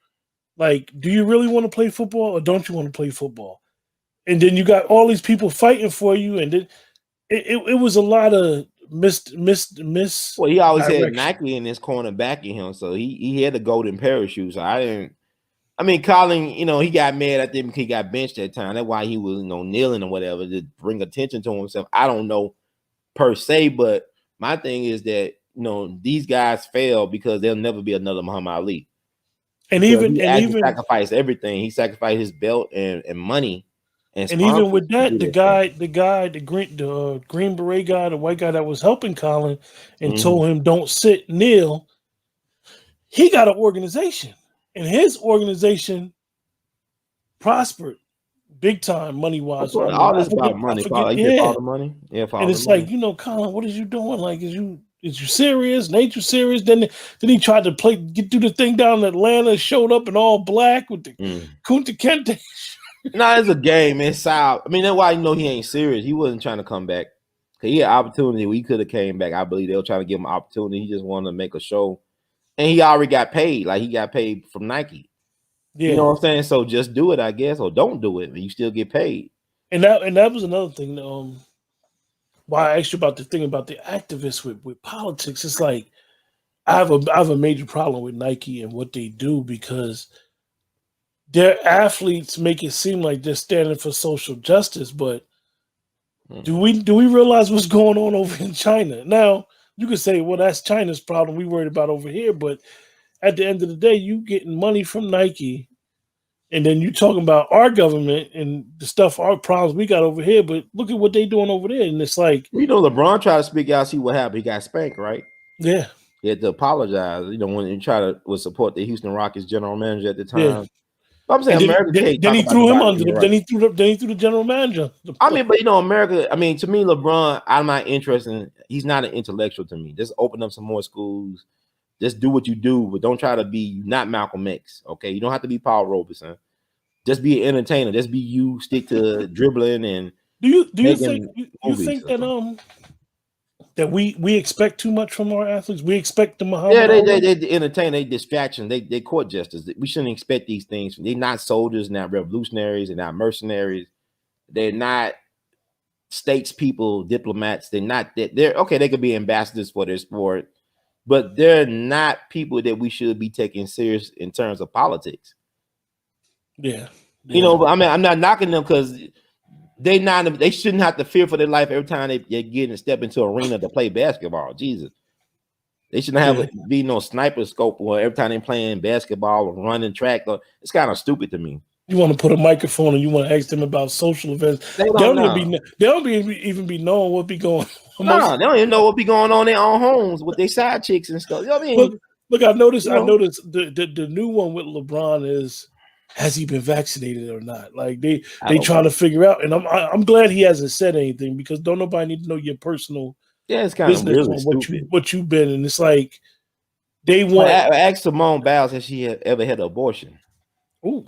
like, do you really want to play football or don't you want to play football? And then you got all these people fighting for you, and then it was a lot of miss. Well, he always had Nike in his corner backing him, so he had the golden parachute. So I mean, Colin, he got mad at them because he got benched that time. That's why he was, kneeling or whatever to bring attention to himself. I don't know per se, but my thing is that these guys fail because there'll never be another Muhammad Ali. And he sacrificed everything. He sacrificed his belt and money. And even with that, the Green Beret guy, the white guy that was helping Colin and told him don't sit, kneel, he got an organization. And his organization prospered big time, money wise. All this about money. All the money. Yeah, and it's like, Colin, what is you doing? Like, is you serious? Ain't you serious? Then he tried to get through the thing down in Atlanta, showed up in all black with the Quinten. No, it's a game. It's sour. I mean, that's why he ain't serious. He wasn't trying to come back. Cause he had opportunity. We could have came back. I believe they were trying to give him opportunity. He just wanted to make a show. And he already got paid. Like, he got paid from Nike. Yeah. You know what I'm saying? So just do it, I guess, or don't do it, and you still get paid. And that was another thing. Why I asked you about the thing about the activists with politics. It's like I have a major problem with Nike and what they do, because their athletes make it seem like they're standing for social justice, but do we realize what's going on over in China? Now, you could say, well, that's China's problem. We worried about over here. But at the end of the day, you getting money from Nike, and then you talking about our government and the stuff, our problems we got over here. But look at what they doing over there. And it's like, LeBron tried to speak out, see what happened. He got spanked, right? Yeah. He had to apologize, when he tried to support the Houston Rockets general manager at the time. Yeah. I'm saying then he threw him under. Then he threw the general manager. I mean, but America. I mean, to me, LeBron, I'm not interested in. He's not an intellectual to me. Just open up some more schools. Just do what you do, but don't try to be not Malcolm X. Okay, you don't have to be Paul Robeson. Just be an entertainer. Just be you. Stick to dribbling and. Do you think that we expect too much from our athletes? We expect them. Yeah, they entertain. They distraction. They court justice. We shouldn't expect these things. They're not soldiers, not revolutionaries, they're not mercenaries. They're not statespeople, diplomats. They're not that. They're okay. They could be ambassadors for their sport, but they're not people that we should be taking serious in terms of politics. Yeah. I mean, I'm not knocking them because They shouldn't have to fear for their life every time they get and step into an arena to play basketball. Jesus. They shouldn't have be no sniper scope or every time they're playing basketball or running track. It's kind of stupid to me. You want to put a microphone and you want to ask them about social events. They don't even be knowing what be going on. No, they don't even know what be going on in their own homes with their side chicks and stuff. You know what I mean? Look, I noticed the new one with LeBron is, has he been vaccinated or not? Like they trying to figure out, and I'm glad he hasn't said anything, because don't nobody need to know your personal it's kind of really what you've been, and it's like they want. Ask Simone Biles if she ever had an abortion. Ooh.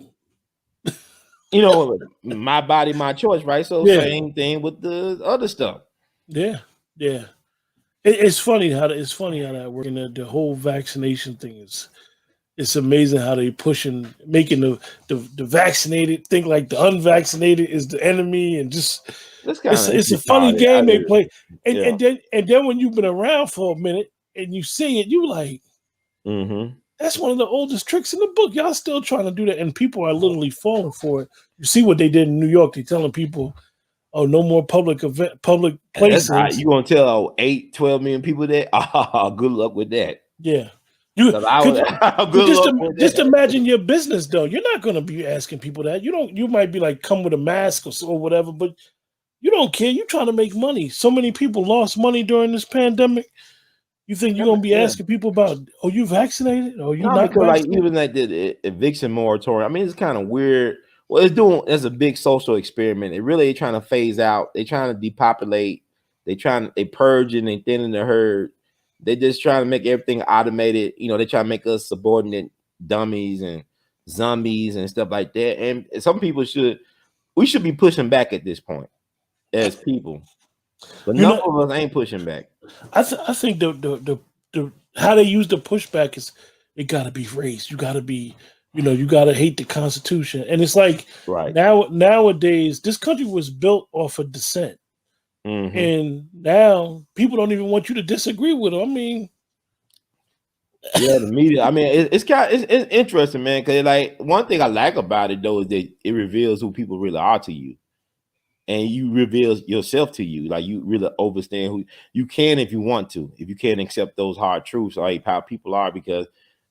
You know, my body, my choice, right? So same thing with the other stuff. Yeah. It's funny how that works. And the whole vaccination thing it's amazing how they making the vaccinated think like the unvaccinated is the enemy, and just it's a funny game they play. And then when you've been around for a minute and you see it, you like, that's one of the oldest tricks in the book. Y'all still trying to do that, and people are literally falling for it. You see what they did in New York? They're telling people, "Oh, no more public places." You gonna tell 8-12 million people that? Oh, good luck with that. Yeah, just imagine your business though. You're not going to be asking people that. You might be like, come with a mask or whatever, but you don't care. You're trying to make money. So many people lost money during this pandemic. You think you're gonna be asking people about, oh, you vaccinated? Or you not vaccinated? Like even like the eviction moratorium. I mean, it's kind of weird. Well, it's a big social experiment. It really trying to phase out. They trying to depopulate. They purging, they thinning the herd. They just trying to make everything automated. You know, they try to make us subordinate dummies and zombies and stuff like that. And some people we should be pushing back at this point as people. But none of us ain't pushing back. I think the how they use the pushback is, it got to be race. You got to be, you got to hate the Constitution. And it's like nowadays, this country was built off of dissent. And now people don't even want you to disagree with them. I mean, the media. I mean, it's interesting, man. Because like one thing I like about it though is that it reveals who people really are to you. And you reveal yourself to you, like you really understand who you can if you want to, if you can't accept those hard truths, like how people are. Because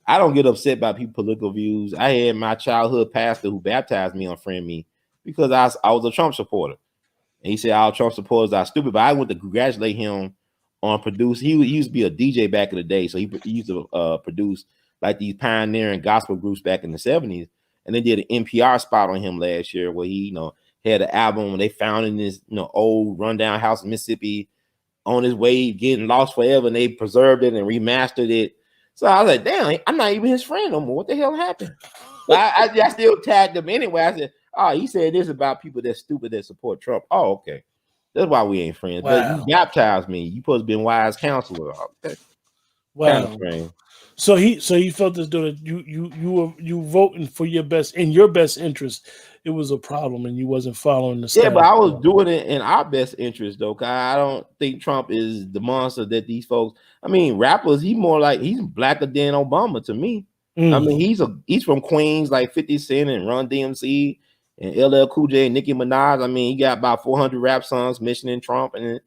I don't get upset by people's political views. I had my childhood pastor who baptized me unfriend me because I was a Trump supporter, and he said all Trump supporters are stupid. But I went to congratulate him on produce. He used to be a DJ back in the day, so he used to produce like these pioneering gospel groups back in the 70s, and they did an NPR spot on him last year where he, had an album when they found in this old rundown house in Mississippi on his way getting lost forever, and they preserved it and remastered it. So I was like, damn, I'm not even his friend no more. What the hell happened? I still tagged him anyway. I said, oh, he said this about people that's stupid that support Trump. Oh, okay. That's why we ain't friends. Wow. But you baptized me. You supposed to be a wise counselor. Okay. Wow. Kind of so he felt as though that you voting for your best interest. It was a problem, and you wasn't following the. Yeah, but I was doing it in our best interest, though. Cause I don't think Trump is the monster that these folks. I mean, rappers. He's blacker than Obama to me. I mean, he's from Queens, like 50 Cent and Run DMC and LL Cool J and Nicki Minaj. I mean, he got about 400 rap songs mentioning Trump and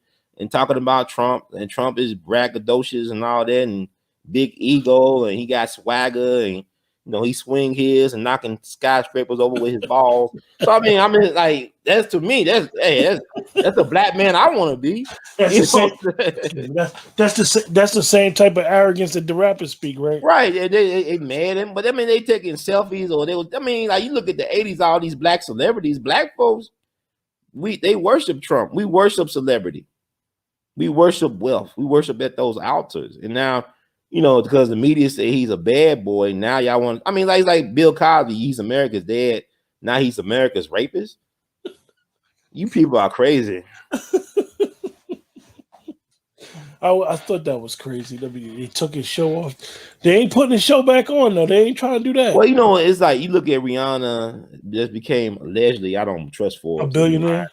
talking about Trump, and Trump is braggadocious and all that, and big ego, and he got swagger, and he swing his and knocking skyscrapers over with his balls. So I mean, like that's to me, that's a black man I want to be. That's the same type of arrogance that the rappers speak, right? Right. They mad him, but I mean, they taking selfies, or like you look at the 80s, all these black celebrities, black folks, they worship Trump. We worship celebrity. We worship wealth. We worship at those altars, and now. Because the media say he's a bad boy. Now y'all want, like Bill Cosby, he's America's dad. Now he's America's rapist. You people are crazy. I thought that was crazy. He took his show off. They ain't putting his show back on, though. They ain't trying to do that. Well, it's like you look at Rihanna, just became allegedly, I don't trust for a billionaire.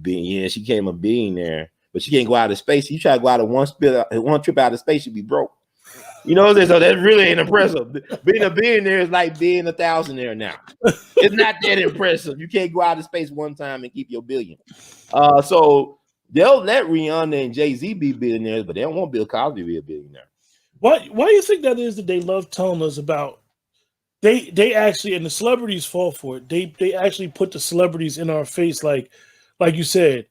Yeah, she became a billionaire, but she can't go out of space. You try to go out of one trip out of space, you'd be broke. You know what I'm saying? So that really ain't impressive. Being a billionaire is like being a thousandaire now. It's not that impressive. You can't go out of space one time and keep your billion. So they'll let Rihanna and Jay-Z be billionaires, but they don't want Bill Cosby to be a billionaire. Why do you think that is that they love telling us about? They actually, and the celebrities fall for it. They actually put the celebrities in our face, like you said,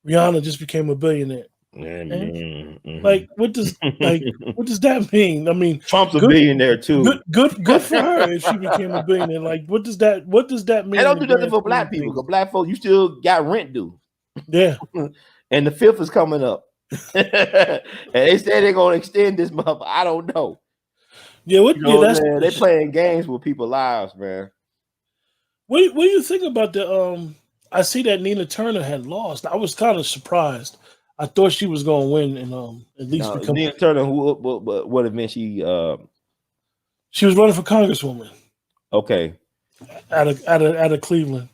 Rihanna just became a billionaire. Like what does that mean? I mean, Trump's a billionaire too. Good for her if she became a billionaire. Like what does that mean? They don't do nothing for black people because black folks, you still got rent due. Yeah. And the 5th is coming up. And they say they're gonna extend this month. I don't know. Yeah, they playing games with people's lives, man. What do you think about the I see that Nina Turner had lost. I was kind of surprised. I thought she was going to win and at least become Nina Turner. What event she was running for congresswoman. Okay, out of Cleveland,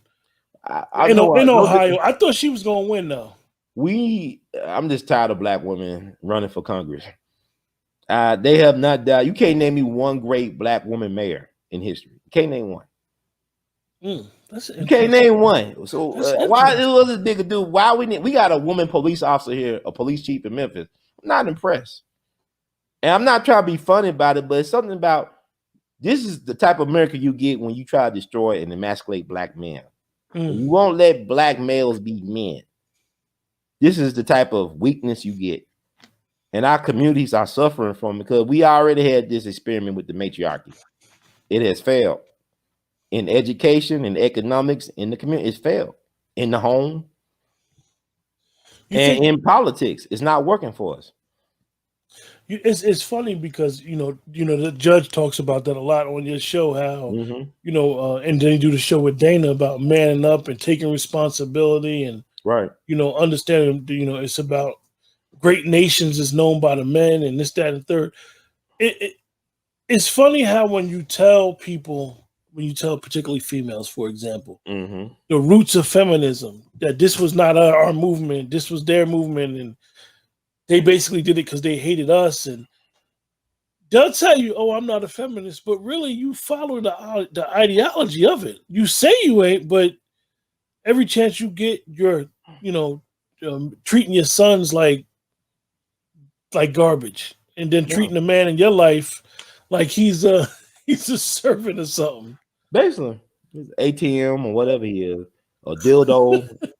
in Ohio. I thought she was going to win though. I'm just tired of black women running for Congress. They have not died. You can't name me one great black woman mayor in history. You can't name one. You can't name one. So why was this big dude? Why we got a woman police officer here, a police chief in Memphis? I'm not impressed. And I'm not trying to be funny about it, but it's something about this is the type of America you get when you try to destroy and emasculate black men. You won't let black males be men. This is the type of weakness you get. And our communities are suffering from it because we already had this experiment with the matriarchy. It has failed. In education, in economics, in the community, it's failed. In the home, and in politics, it's not working for us. It's funny because the judge talks about that a lot on your show. How and then you do the show with Dana about manning up and taking responsibility and understanding. It's about great nations is known by the men and this, that, and third. It's funny how when you tell people. When you tell particularly females, for example, the roots of feminism, that this was not our movement, this was their movement, and they basically did it because they hated us, and they'll tell you, "Oh, I'm not a feminist," but really, you follow the ideology of it. You say you ain't, but every chance you get, you're treating your sons like garbage, and then treating a man in your life like he's a servant or something. Basically, ATM or whatever he is, or dildo,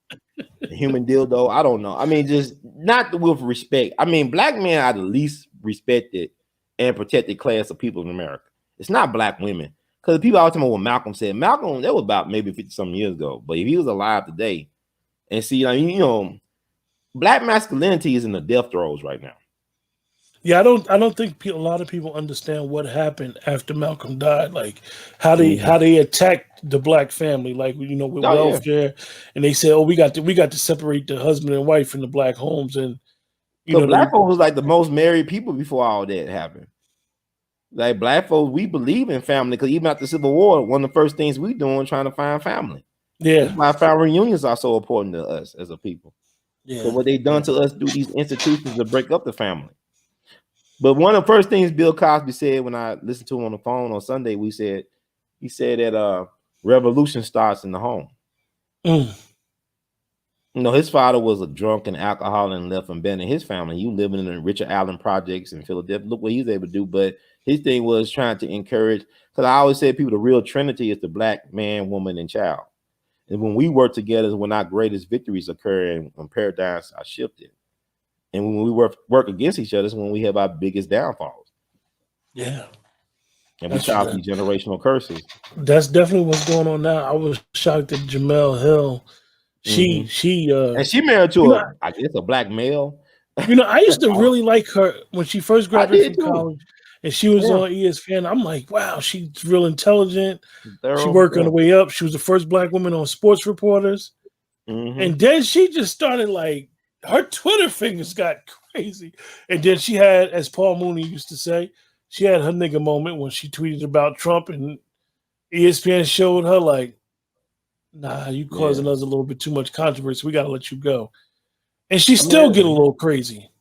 a human dildo. I don't know. I mean, just not with respect. I mean, black men are the least respected and protected class of people in America. It's not black women. Because people always talking about what Malcolm said. Malcolm, that was about maybe 50-some years ago. But if he was alive today, and see, black masculinity is in the death throes right now. Yeah, I don't think a lot of people understand what happened after Malcolm died, like how they attacked the black family, like with welfare, and they said, "Oh, we got to separate the husband and wife in the black homes," and black folks was like the most married people before all that happened. Like black folks, we believe in family because even after the Civil War, one of the first things we doing trying to find family. Yeah, that's why family reunions are so important to us as a people. Yeah, so what they done to us through these institutions to break up the family. But one of the first things Bill Cosby said when I listened to him on the phone on Sunday, he said that revolution starts in the home. His father was a drunk and alcoholic and left abandoned his family. He was living in the Richard Allen projects in Philadelphia. Look what he was able to do. But his thing was trying to encourage, because I always say people, the real trinity is the black man, woman, and child. And when we work together is when our greatest victories occur and when paradigms are shifted. And when we work against each other is when we have our biggest downfalls. Yeah. And we chop these generational curses. That's definitely what's going on now. I was shocked that Jamel Hill, she married to I guess a black male. I used to really like her when she first graduated from college and she was on ESPN. I'm like, wow, she's real intelligent. She worked on the way up. She was the first black woman on Sports Reporters. And then she just started like, her Twitter fingers got crazy. And then she had, as Paul Mooney used to say, she had her nigga moment when she tweeted about Trump and ESPN showed her like, nah, you causing us a little bit too much controversy. We got to let you go. And she still get a little crazy.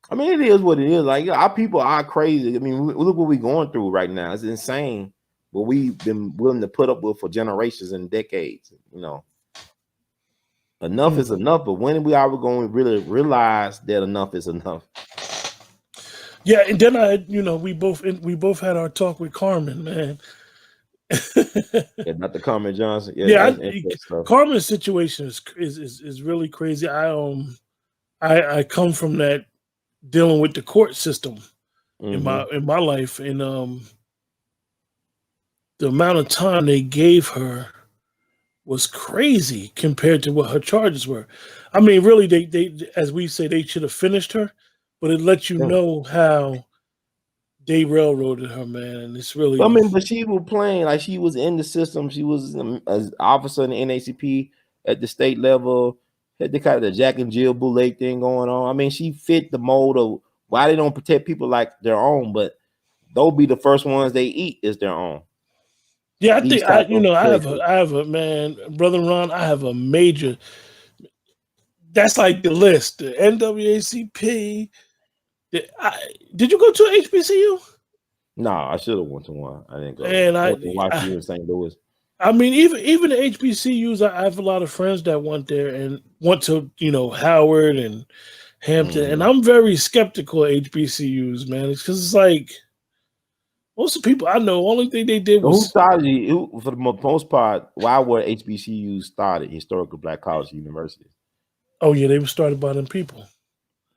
I mean, it is what it is. Like our people are crazy. I mean, look what we're going through right now. It's insane. What we've been willing to put up with for generations and decades. You know, enough is enough. But when we are going to really realize that enough is enough? Yeah, and then we both had our talk with Carmen, man. Yeah, Dr. Carmen Johnson. Yeah, Yeah, that's interesting stuff. Carmen's situation is really crazy. I come from that dealing with the court system in my life, and the amount of time they gave her was crazy compared to what her charges were. I mean, really, they as we say, they should have finished her, but it lets you Yeah. know how they railroaded her, man. And it's really, I mean, but she was playing like she was in the system. She was an officer in the NACP at the state level. Had the kind of the Jack and Jill Boulay thing going on. I mean, she fit the mold of why they don't protect people like their own, but they'll be the first ones they eat is their own. yeah. I These think type of places. I have a man, brother Ron. I have a major. That's like the list. The NAACP. Did you go to HBCU? No, I should have went to one. I didn't go. And I went to watch you in St. Louis. I mean, even the HBCUs, I have a lot of friends that went there and went to, Howard and Hampton. And I'm very skeptical of HBCUs, man. It's because it's like most of the people I know, only thing they did was. Who started you, for the most part, why were HBCUs started, historical black colleges, universities? Oh, yeah, they were started by them people.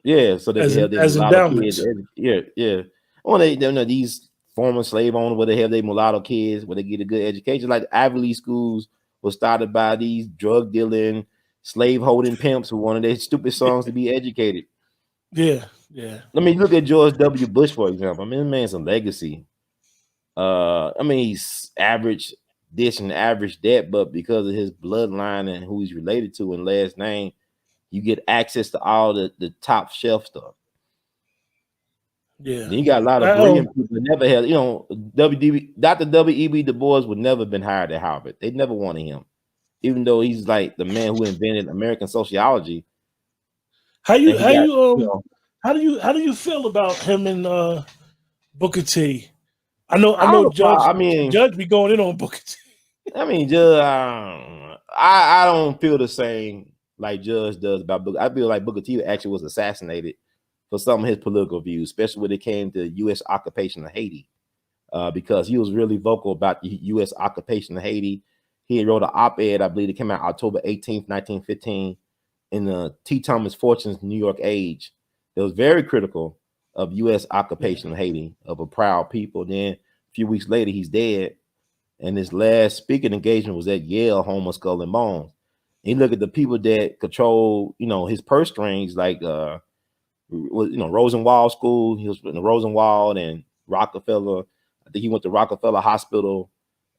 Yeah, so they have as endowments. Yeah. Well, they these former slave owners where they have their mulatto kids, where they get a good education. Like the Ivy League schools were started by these drug dealing, slave holding pimps who wanted their stupid sons to be educated. Yeah. I mean, look at George W. Bush, for example. I mean, this man's a legacy. I mean, he's average this and average that, but because of his bloodline and who he's related to and last name, you get access to all the top shelf stuff. Yeah. Then you got a lot of brilliant people that never had, Dr. W.E.B. Du Bois would never have been hired at Harvard. They never wanted him, even though he's like the man who invented American sociology. How do you feel about him and Booker T? I know Judge be going in on Booker T. I mean, Judge, I don't feel the same like Judge does about Booker. I feel like Booker T actually was assassinated for some of his political views, especially when it came to U.S. occupation of Haiti, because he was really vocal about the U.S. occupation of Haiti. He wrote an op-ed, I believe it came out October 18th, 1915, in the T. Thomas Fortune's New York Age. It was very critical of U.S. occupation of Haiti, of a proud people. Then a few weeks later, he's dead. And his last speaking engagement was at Yale, home of Skull and Bones. And you look at the people that control, his purse strings, like, Rosenwald School. He was in the Rosenwald and Rockefeller. I think he went to Rockefeller Hospital,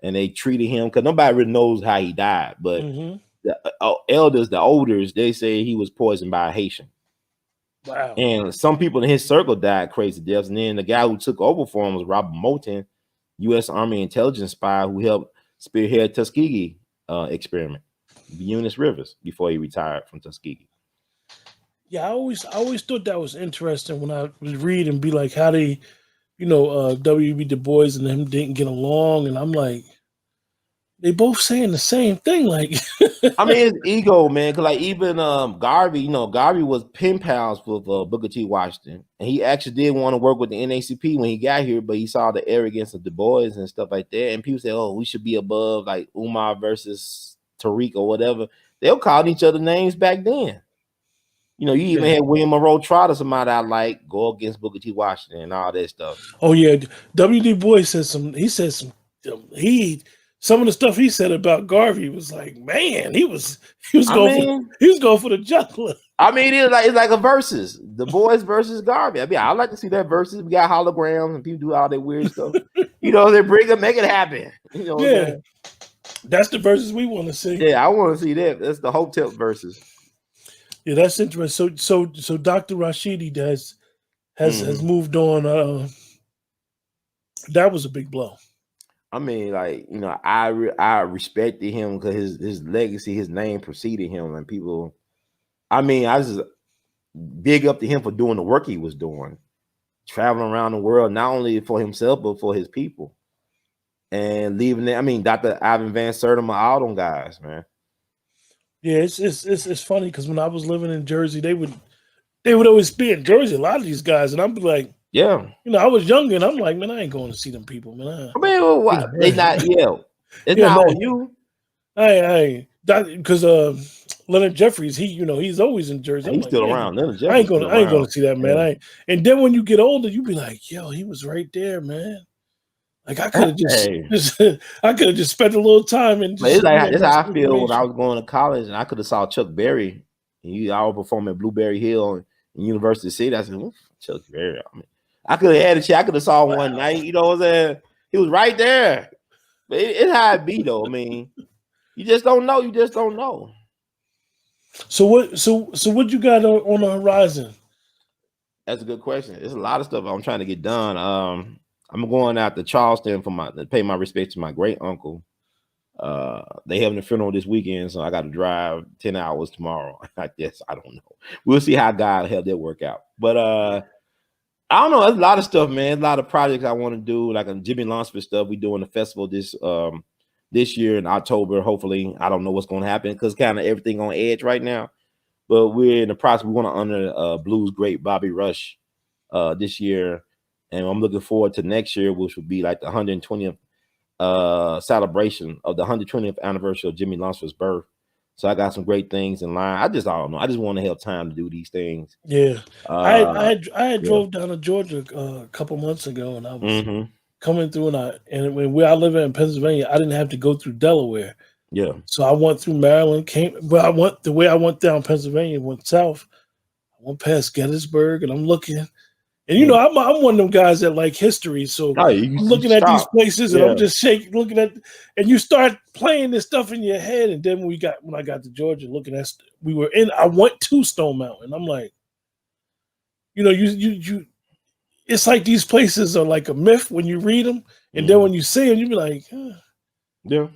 and they treated him because nobody really knows how he died. But the elders, the olders, they say he was poisoned by a Haitian. Wow. And some people in his circle died crazy deaths. And then the guy who took over for him was Robert Moulton, U.S. Army intelligence spy who helped spearhead Tuskegee experiment, Eunice Rivers, before he retired from Tuskegee. Yeah, I always thought that was interesting when I was read and be like, how they, W.B. Du Bois and him didn't get along, and I'm like, they both saying the same thing. Like, I mean, his ego, man. Cause like even Garvey, Garvey was pen pals with Booker T. Washington, and he actually did want to work with the NACP when he got here, but he saw the arrogance of Du Bois and stuff like that. And people say, "Oh, we should be above like Umar versus Tariq or whatever." They'll call each other names back then. You even had William Monroe Trotter, somebody I like, go against Booker T. Washington and all that stuff. Oh yeah, W.D. Bois said some. Some of the stuff he said about Garvey was like, man, he was going for the juggler. I mean, it's like a versus Du Bois versus Garvey. I mean, I like to see that versus. We got holograms and people do all that weird stuff. They bring it, make it happen. Yeah, that's the versus we want to see. Yeah, I want to see that. That's the Hotep versus. Yeah, that's interesting. So Dr. Rashidi has moved on. That was a big blow. I mean, like, I respected him because his legacy, his name preceded him, and people. I mean, big up to him for doing the work he was doing, traveling around the world, not only for himself, but for his people. And leaving there, I mean, Dr. Ivan Van Sertima, all them guys, man. Yeah, it's funny because when I was living in Jersey, they would always be in Jersey, a lot of these guys, and I'm like, yeah, I was younger, and I'm like, man, I ain't going to see them people, man. I mean, well, why? They not, it's not man. on you. Because Leonard Jeffries, he's always in Jersey. He's still around. Leonard Jeffries, I ain't going to see that, man. Yeah. And then when you get older, you be like, yo, he was right there, man. Like I could have just spent a little time and just. That's how I feel when I was going to college, and I could have saw Chuck Berry. And I was performing at Blueberry Hill in University City. I said, Chuck Berry. I mean, I could have had a chance. I could have saw him one night. You know what I'm saying? He was right there. But it's how it be, though. I mean, you just don't know. You just don't know. So what you got on the horizon? That's a good question. There's a lot of stuff I'm trying to get done. I'm going out to Charleston to pay my respects to my great uncle. They having a funeral this weekend, so I got to drive 10 hours tomorrow. I guess I don't know. We'll see how God help that work out. But I don't know. There's a lot of stuff, man. A lot of projects I want to do, like a Jimmy Lunsford stuff. We doing the festival this year in October. Hopefully, I don't know what's going to happen because kind of everything on edge right now. But we're in the process. We want to honor blues great Bobby Rush this year. And I'm looking forward to next year, which will be like the 120th celebration of the 120th anniversary of Jimmy Lunsford's birth. So I got some great things in line. I don't know. I just want to have time to do these things. Yeah. I drove down to Georgia a couple months ago, and I was coming through, and where I live in Pennsylvania, I didn't have to go through Delaware. Yeah. So I went through Maryland, the way I went down Pennsylvania, went south. I went past Gettysburg, and I'm looking. And I'm one of them guys that like history, so I'm looking at these places and I'm just shaking, looking at, and you start playing this stuff in your head. And then when I got to Georgia, I went to Stone Mountain. I'm like, you, it's like these places are like a myth when you read them, and then when you see them, you be like, yeah.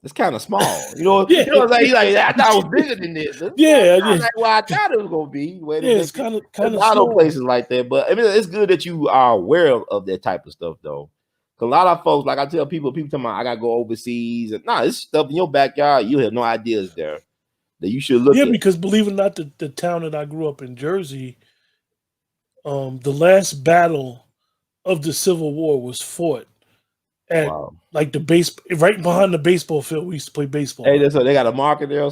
It's kind of small, like I thought I was bigger than this. Like what I thought it was gonna be. It's kind of a lot of places like that, but I mean, it's good that you are aware of that type of stuff, though. Because a lot of folks, like I tell people tell me I gotta go overseas, and it's stuff in your backyard you have no ideas there that you should look at. Yeah, because believe it or not, the town that I grew up in, Jersey, the last battle of the Civil War was fought at like the base, right behind the baseball field. We used to play baseball. Hey, so they got a market there,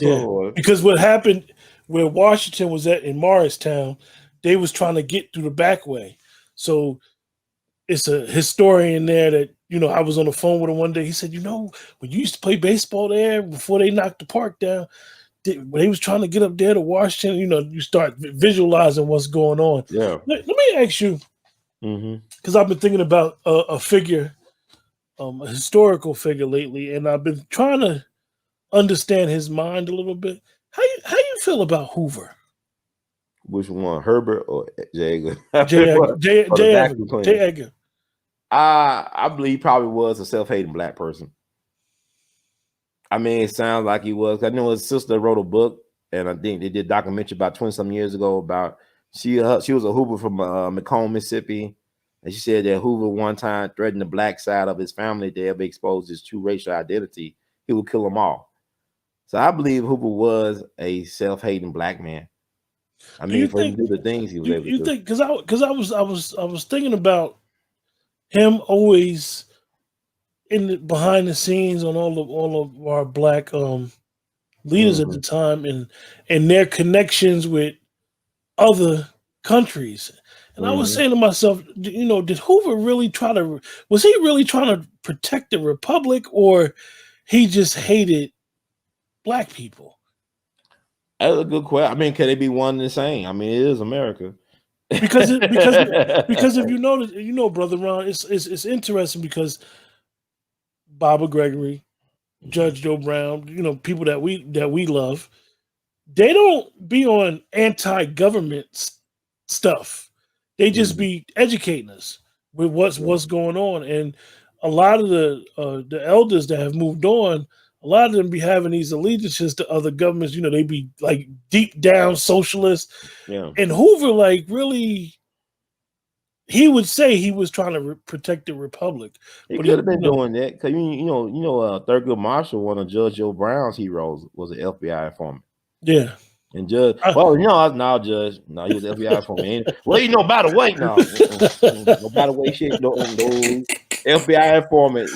because what happened where Washington was at in Morristown, they was trying to get through the back way. So it's a historian there that I was on the phone with him one day. He said, when you used to play baseball there before they knocked the park down, when they was trying to get up there to Washington, you start visualizing what's going on. Yeah. Let me ask you, because I've been thinking about a figure. A historical figure lately, and I've been trying to understand his mind a little bit. How you feel about Hoover? Which one, Herbert or J. Edgar? J. Edgar. I believe he probably was a self-hating black person. I mean, it sounds like he was. I know his sister wrote a book, and I think they did a documentary about 20-some years ago about she was a Hoover from Macomb, Mississippi. And she said that Hoover one time threatened the black side of his family to ever expose his true racial identity. He would kill them all. So I believe Hoover was a self-hating black man. I mean, for him to do the things he was able to do. You think? Because I was thinking about him always behind the scenes on all of our black leaders at the time and their connections with other countries. And I was saying to myself, did Hoover really was he really trying to protect the Republic, or he just hated black people? That's a good question. I mean, can they be one and the same? I mean, it is America. Because if you notice, Brother Ron, it's interesting because Barbara Gregory, Judge Joe Brown, people that we love, they don't be on anti-government stuff. They just be educating us with what's going on, and a lot of the elders that have moved on, a lot of them be having these allegiances to other governments. You know, they be like deep down socialist. Yeah. And Hoover, like, really, he would say he was trying to protect the republic. He But could have been doing that because Thurgood Marshall, one of Judge Joe Brown's heroes, was an FBI informant. Yeah. And Judge, Judge, no, he was an FBI informant. Well, by the way, no by the way, shit, no FBI informant.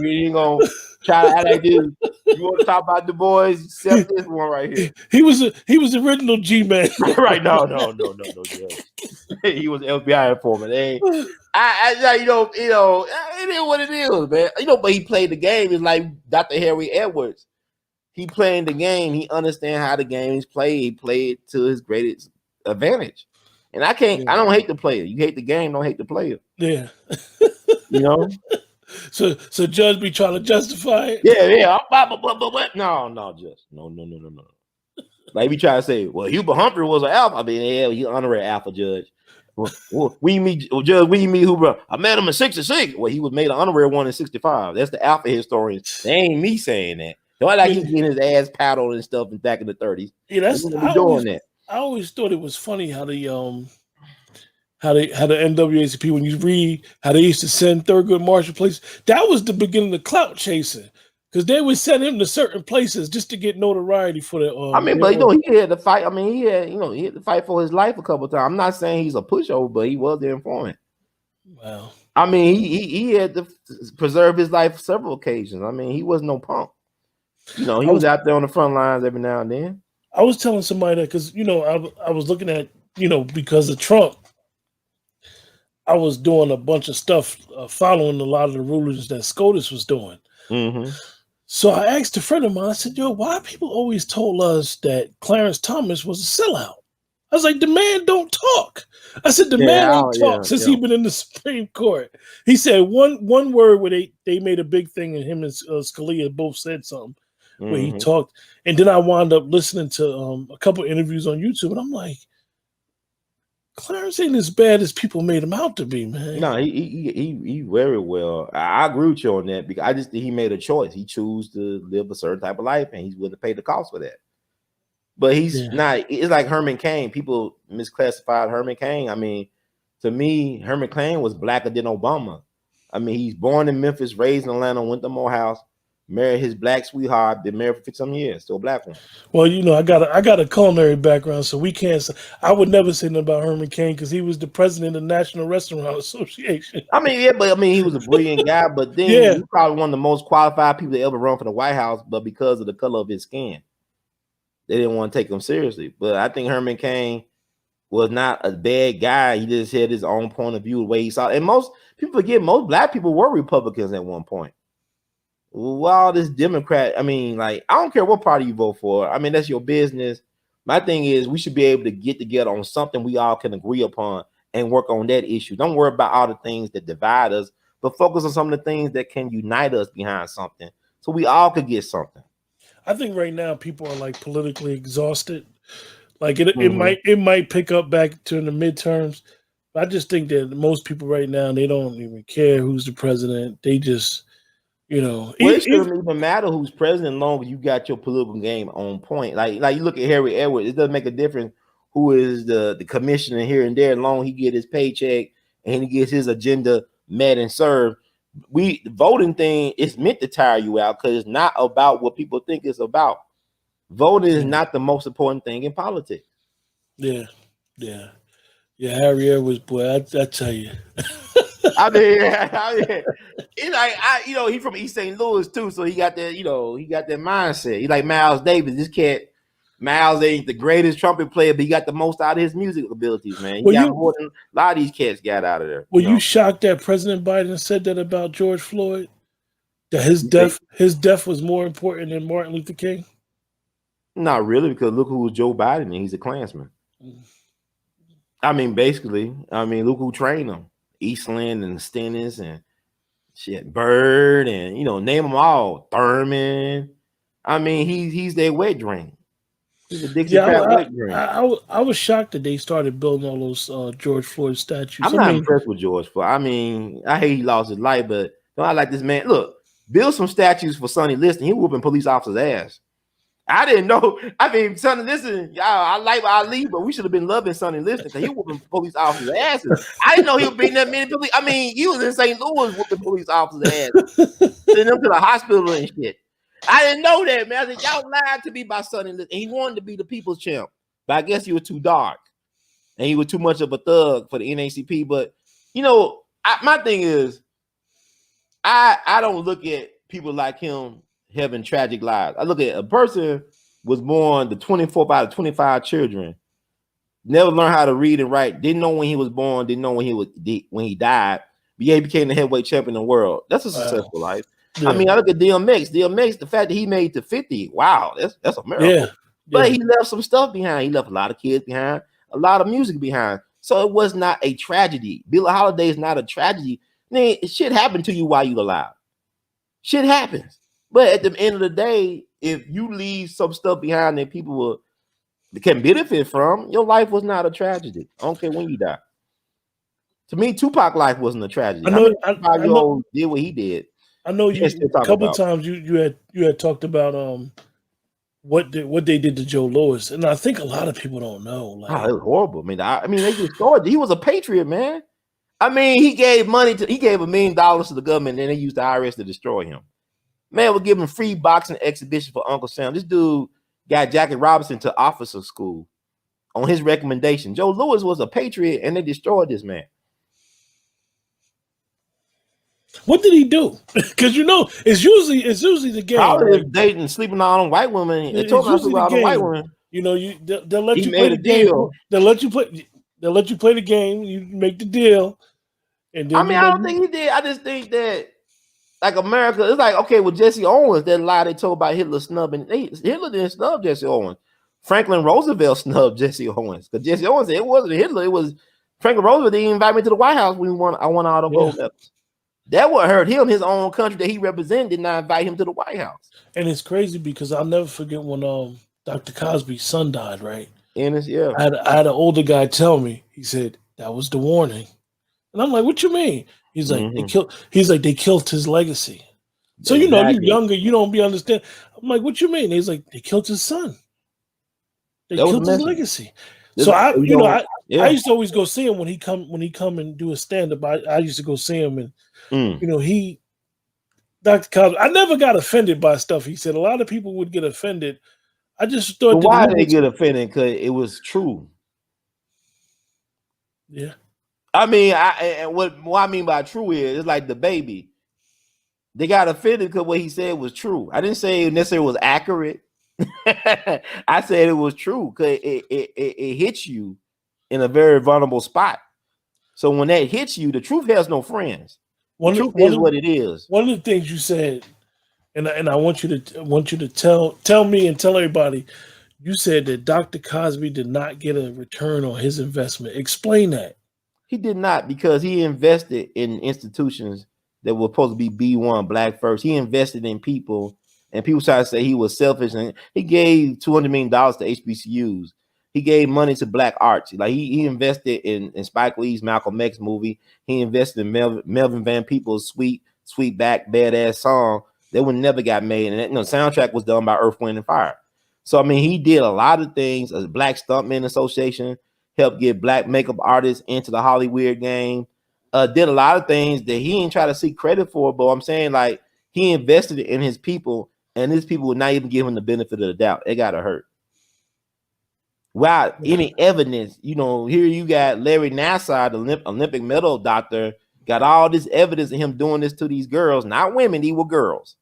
We ain't gonna try to act like this. You want to talk about the boys? Except this one right here. He was the original G-man. Right? No, Judge. He was FBI informant. It is what it is, man. But he played the game. It's like Dr. Harry Edwards. He playing the game. He understand how the game is played. He played to his greatest advantage. And I don't hate the player. You hate the game, don't hate the player. Yeah. So Judge be trying to justify it. Yeah. No, Judge. No. Like we try to say, well, Hubert Humphrey was an alpha. I mean, yeah, he's an honorary alpha, Judge. When you meet Hubert, I met him in 66. Well, he was made an honorary one in 65. That's the alpha historians. They ain't me saying that. Don't like he's getting his ass paddled and stuff back in the 30s. Yeah, I always thought it was funny how the NAACP, when you read how they used to send Thurgood Marshall places, that was the beginning of clout chasing, because they would send him to certain places just to get notoriety for the. He had to fight. I mean, he had to fight for his life a couple of times. I'm not saying he's a pushover, but he was the informant. Wow. I mean, he had to preserve his life several occasions. I mean, he was no punk. He was out there on the front lines every now and then. I was telling somebody that because I was looking at because of Trump, I was doing a bunch of stuff following a lot of the rulings that SCOTUS was doing. Mm-hmm. So I asked a friend of mine. I said, why people always told us that Clarence Thomas was a sellout? I was like, the man don't talk. I said, the man ain't talk since he been in the Supreme Court. He said one word where they made a big thing, and him and Scalia both said something where he talked. And then I wound up listening to a couple interviews on YouTube, and I'm like, Clarence ain't as bad as people made him out to be, man. No, he very well. I agree with you on that, because I just think he made a choice. He chose to live a certain type of life, and he's willing to pay the cost for that. But he's not. It's like Herman Cain. People misclassified Herman Cain. I mean, to me, Herman Cain was blacker than Obama. I mean, he's born in Memphis, raised in Atlanta, went to Morehouse, married his black sweetheart, been married for some years, still a black one. Well, I got a culinary background, so we can't. I would never say nothing about Herman Cain because he was the president of the National Restaurant Association. I mean, he was a brilliant guy, but then he was probably one of the most qualified people to ever run for the White House, but because of the color of his skin, they didn't want to take him seriously. But I think Herman Cain was not a bad guy. He just had his own point of view, the way he saw it. And most people forget, most black people were Republicans at one point. Well, this Democrat, I mean, like, I don't care what party you vote for. I mean, that's your business. My thing is, we should be able to get together on something we all can agree upon and work on that issue. Don't worry about all the things that divide us, but focus on some of the things that can unite us behind something, so we all could get something. I think right now people are like politically exhausted. Like it might pick up back during the midterms. But I just think that most people right now, they don't even care who's the president. They just, it shouldn't even matter who's president, as long as you got your political game on point. Like you look at Harry Edwards, it doesn't make a difference who is the commissioner here and there, as long as he get his paycheck and he gets his agenda met and served. The voting thing is meant to tire you out, because it's not about what people think it's about. Voting is not the most important thing in politics. Yeah. Harry Edwards, boy, I tell you. I mean, he's from East St. Louis too, so he got that, he got that mindset. He like Miles Davis. This cat, Miles ain't the greatest trumpet player, but he got the most out of his music abilities, man. He got more than a lot of these cats got out of there. Were you shocked that President Biden said that about George Floyd? That his death was more important than Martin Luther King? Not really, because look who was Joe Biden, and he's a Klansman. I mean, basically, look who trained him. Eastland and Stennis and shit, Bird, and name them all. Thurman. I mean, he's their wet dream. He's a Dixie wet dream. I was shocked that they started building all those George Floyd statues. I'm not impressed with George Floyd. I mean, I hate he lost his life, but don't I like this man? Look, build some statues for Sonny Liston. He whooping police officers' ass. I didn't know. I mean, Sonny Liston, y'all, I like Ali, but we should have been loving Sonny Liston because he whooping police officers' asses. I didn't know he was beating that many police. I mean, he was in St. Louis whooping police officers' asses, sending them to the hospital and shit. I didn't know that, man. I said, y'all lied to me about Sonny Liston. He wanted to be the people's champ, but I guess he was too dark and he was too much of a thug for the NAACP. But you know, my thing is, I don't look at people like him having tragic lives. I look at a person was born the 24th out of 25 children, never learned how to read and write, didn't know when he was born, didn't know when he died, but yeah, he became the heavyweight champion in the world. That's a successful life. Yeah. I mean, I look at DMX, the fact that he made to 50, wow, that's a miracle. Yeah. But he left some stuff behind. He left a lot of kids behind, a lot of music behind. So it was not a tragedy. Billie Holiday is not a tragedy. Man, shit happened to you while you were alive. Shit happens. But at the end of the day, if you leave some stuff behind that people can benefit from, your life was not a tragedy. I don't care when you die. To me, Tupac's life wasn't a tragedy. I know. I know did what he did. I know you. A couple of times you had talked about what they did to Joe Louis, and I think a lot of people don't know. Like, it was horrible. I mean, they just started. He was a patriot, man. I mean, he gave $1 million to the government, and they used the IRS to destroy him. Man, we're giving free boxing exhibition for Uncle Sam. This dude got Jackie Robinson to officer school on his recommendation. Joe Louis was a patriot, and they destroyed this man. What did he do? Because you know, it's usually the game. Probably right? Dating, sleeping on white women. They told him to sleep on white women. You know, they'll let you play the game. They'll let you play the game. You make the deal. And then I don't think he did. I just think that. Like America, it's like, okay, with Jesse Owens, that lie they told about Hitler snubbing. Hitler didn't snub Jesse Owens. Franklin Roosevelt snubbed Jesse Owens. Because Jesse Owens said it wasn't Hitler, it was Franklin Roosevelt didn't invite me to the White House when I won all the gold medals. That would hurt him. His own country that he represented did not invite him to the White House. And it's crazy because I'll never forget when Dr. Cosby's son died, right? And I had an older guy tell me, he said, that was the warning. And I'm like, what you mean? He's like, they killed his legacy. So, you know, you're younger, you don't be understand. I'm like, what you mean? He's like, they killed his son. They killed his legacy. So I used to always go see him when he come and do a stand-up. I used to go see him and you know, Dr. Cosby, I never got offended by stuff he said. A lot of people would get offended. I just thought why they get offended? Because it was true. Yeah. I mean, what I mean by true is it's like the baby. They got offended because what he said was true. I didn't say it necessarily was accurate. I said it was true because it hits you in a very vulnerable spot. So when that hits you, the truth has no friends. The truth is what it is. One of the things you said, and I want you to tell me and tell everybody. You said that Dr. Cosby did not get a return on his investment. Explain that. He did not, because he invested in institutions that were supposed to be B1, Black First. He invested in people, and people try to say he was selfish. And he gave $200 million to HBCUs. He gave money to Black arts. Like he invested in Spike Lee's Malcolm X movie. He invested in Melvin Van Peebles' Sweet Back Badass song that would never got made. And that, soundtrack was done by Earth, Wind, and Fire. So I mean, he did a lot of things. A Black Stuntman Association helped get Black makeup artists into the Hollywood game. Did a lot of things that he didn't try to seek credit for, but I'm saying, like, he invested in his people, and his people would not even give him the benefit of the doubt. It got to hurt. Without any evidence, here you got Larry Nassar, the Olympic medal doctor, got all this evidence of him doing this to these girls, not women, these were girls.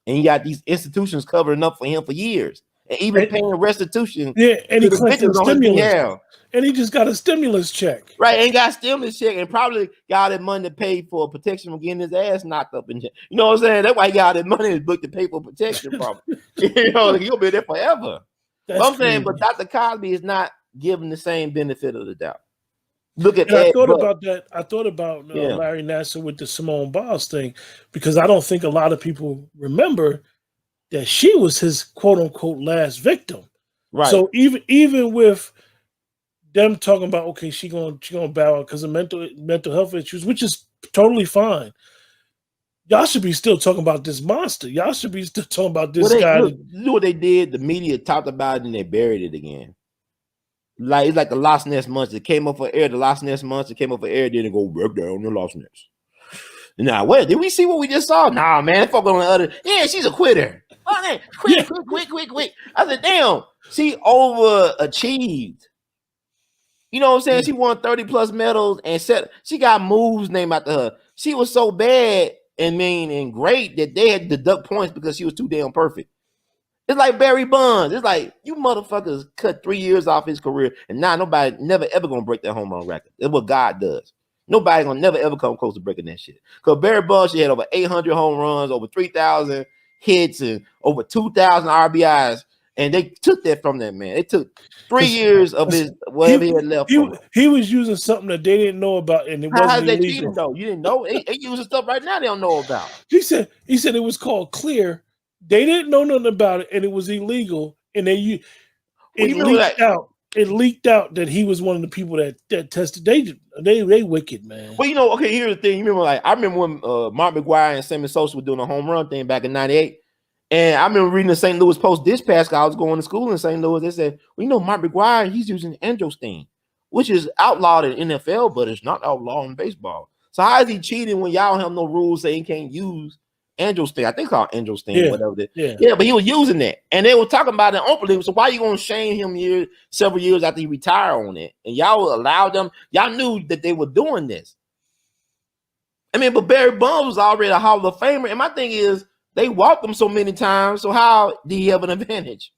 And you got these institutions covering up for him for years. And even paying restitution. Yeah, and he collected stimulus. And he just got a stimulus check. Right, and got a stimulus check and probably got that money to pay for protection from getting his ass knocked up in jail. You know what I'm saying? That's why he got that money in his book to pay for protection from. He'll be there forever. I'm saying, but Dr. Cosby is not given the same benefit of the doubt. Look at that. I thought about that. I thought about Larry Nassar with the Simone Biles thing, because I don't think a lot of people remember that she was his quote unquote last victim. Right. So even with them talking about, okay, she gonna bow out because of mental health issues, which is totally fine. y'all should be still talking about this monster. Y'all should be still talking about this Well, guy. you know what they did? The media talked about it and they buried it again. Like it's like the Loch Ness monster. It came up for air. The Loch Ness monster came up for air. Then it go back down the Loch Ness. Now, what did we see? What we just saw? Nah, man. Fuck on the other. Yeah, she's a quitter. Oh, man. Quick. I said, damn. She overachieved. You know what I'm saying? She won 30 plus medals and she got moves named after her. She was so bad and mean and great that they had to deduct points because she was too damn perfect. It's like Barry Bonds. It's like you motherfuckers cut 3 years off his career, and now nobody never ever gonna break that home run record. That's what God does. Nobody gonna never ever come close to breaking that shit. Because Barry Bonds, she had over 800 home runs, over 3,000 hits, and over 2,000 RBIs. And they took that from that man. They took 3 years of his whatever he had left. He was using something that they didn't know about, and it wasn't illegal. Cheating, though? You didn't know? They using stuff right now they don't know about. He said it was called clear. They didn't know nothing about it, and it was illegal. And it leaked out that he was one of the people that tested. They wicked, man. Well, you know, okay. Here's the thing. You remember, I remember when Mark McGwire and Sammy Sosa were doing a home run thing back in '98. And I remember reading the St. Louis Post Dispatch. I was going to school in St. Louis. They said, well, you know, Mark McGwire, he's using androstenedione, which is outlawed in NFL, but it's not outlawed in baseball. So how is he cheating when y'all have no rules saying he can't use androstenedione? I think it's called androstenedione, whatever. Yeah, but he was using that. And they were talking about it openly. So why are you going to shame him several years after he retired on it? And y'all allowed them. Y'all knew that they were doing this. I mean, but Barry Bonds was already a Hall of Famer. And my thing is, they walked him so many times, so how did he have an advantage?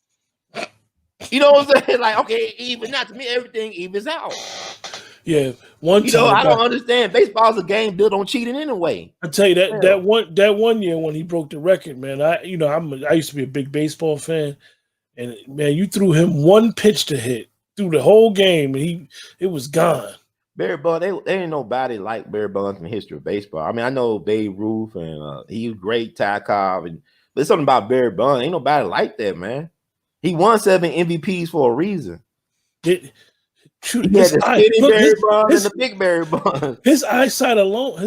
You know what I'm saying? Like, okay, even not to me, everything evens out. Yeah, I don't understand. Baseball's a game built on cheating anyway. I tell you that one year when he broke the record, man. I used to be a big baseball fan, and man, you threw him one pitch to hit through the whole game, and it was gone. Barry Bonds, they ain't nobody like Barry Bonds in the history of baseball. I mean, I know Babe Ruth and he was great, Ty Cobb, but there's something about Barry Bonds. Ain't nobody like that, man. He won 7 MVPs for a reason. He had the skinny Barry Bonds and the big Barry Bonds. His eyesight alone.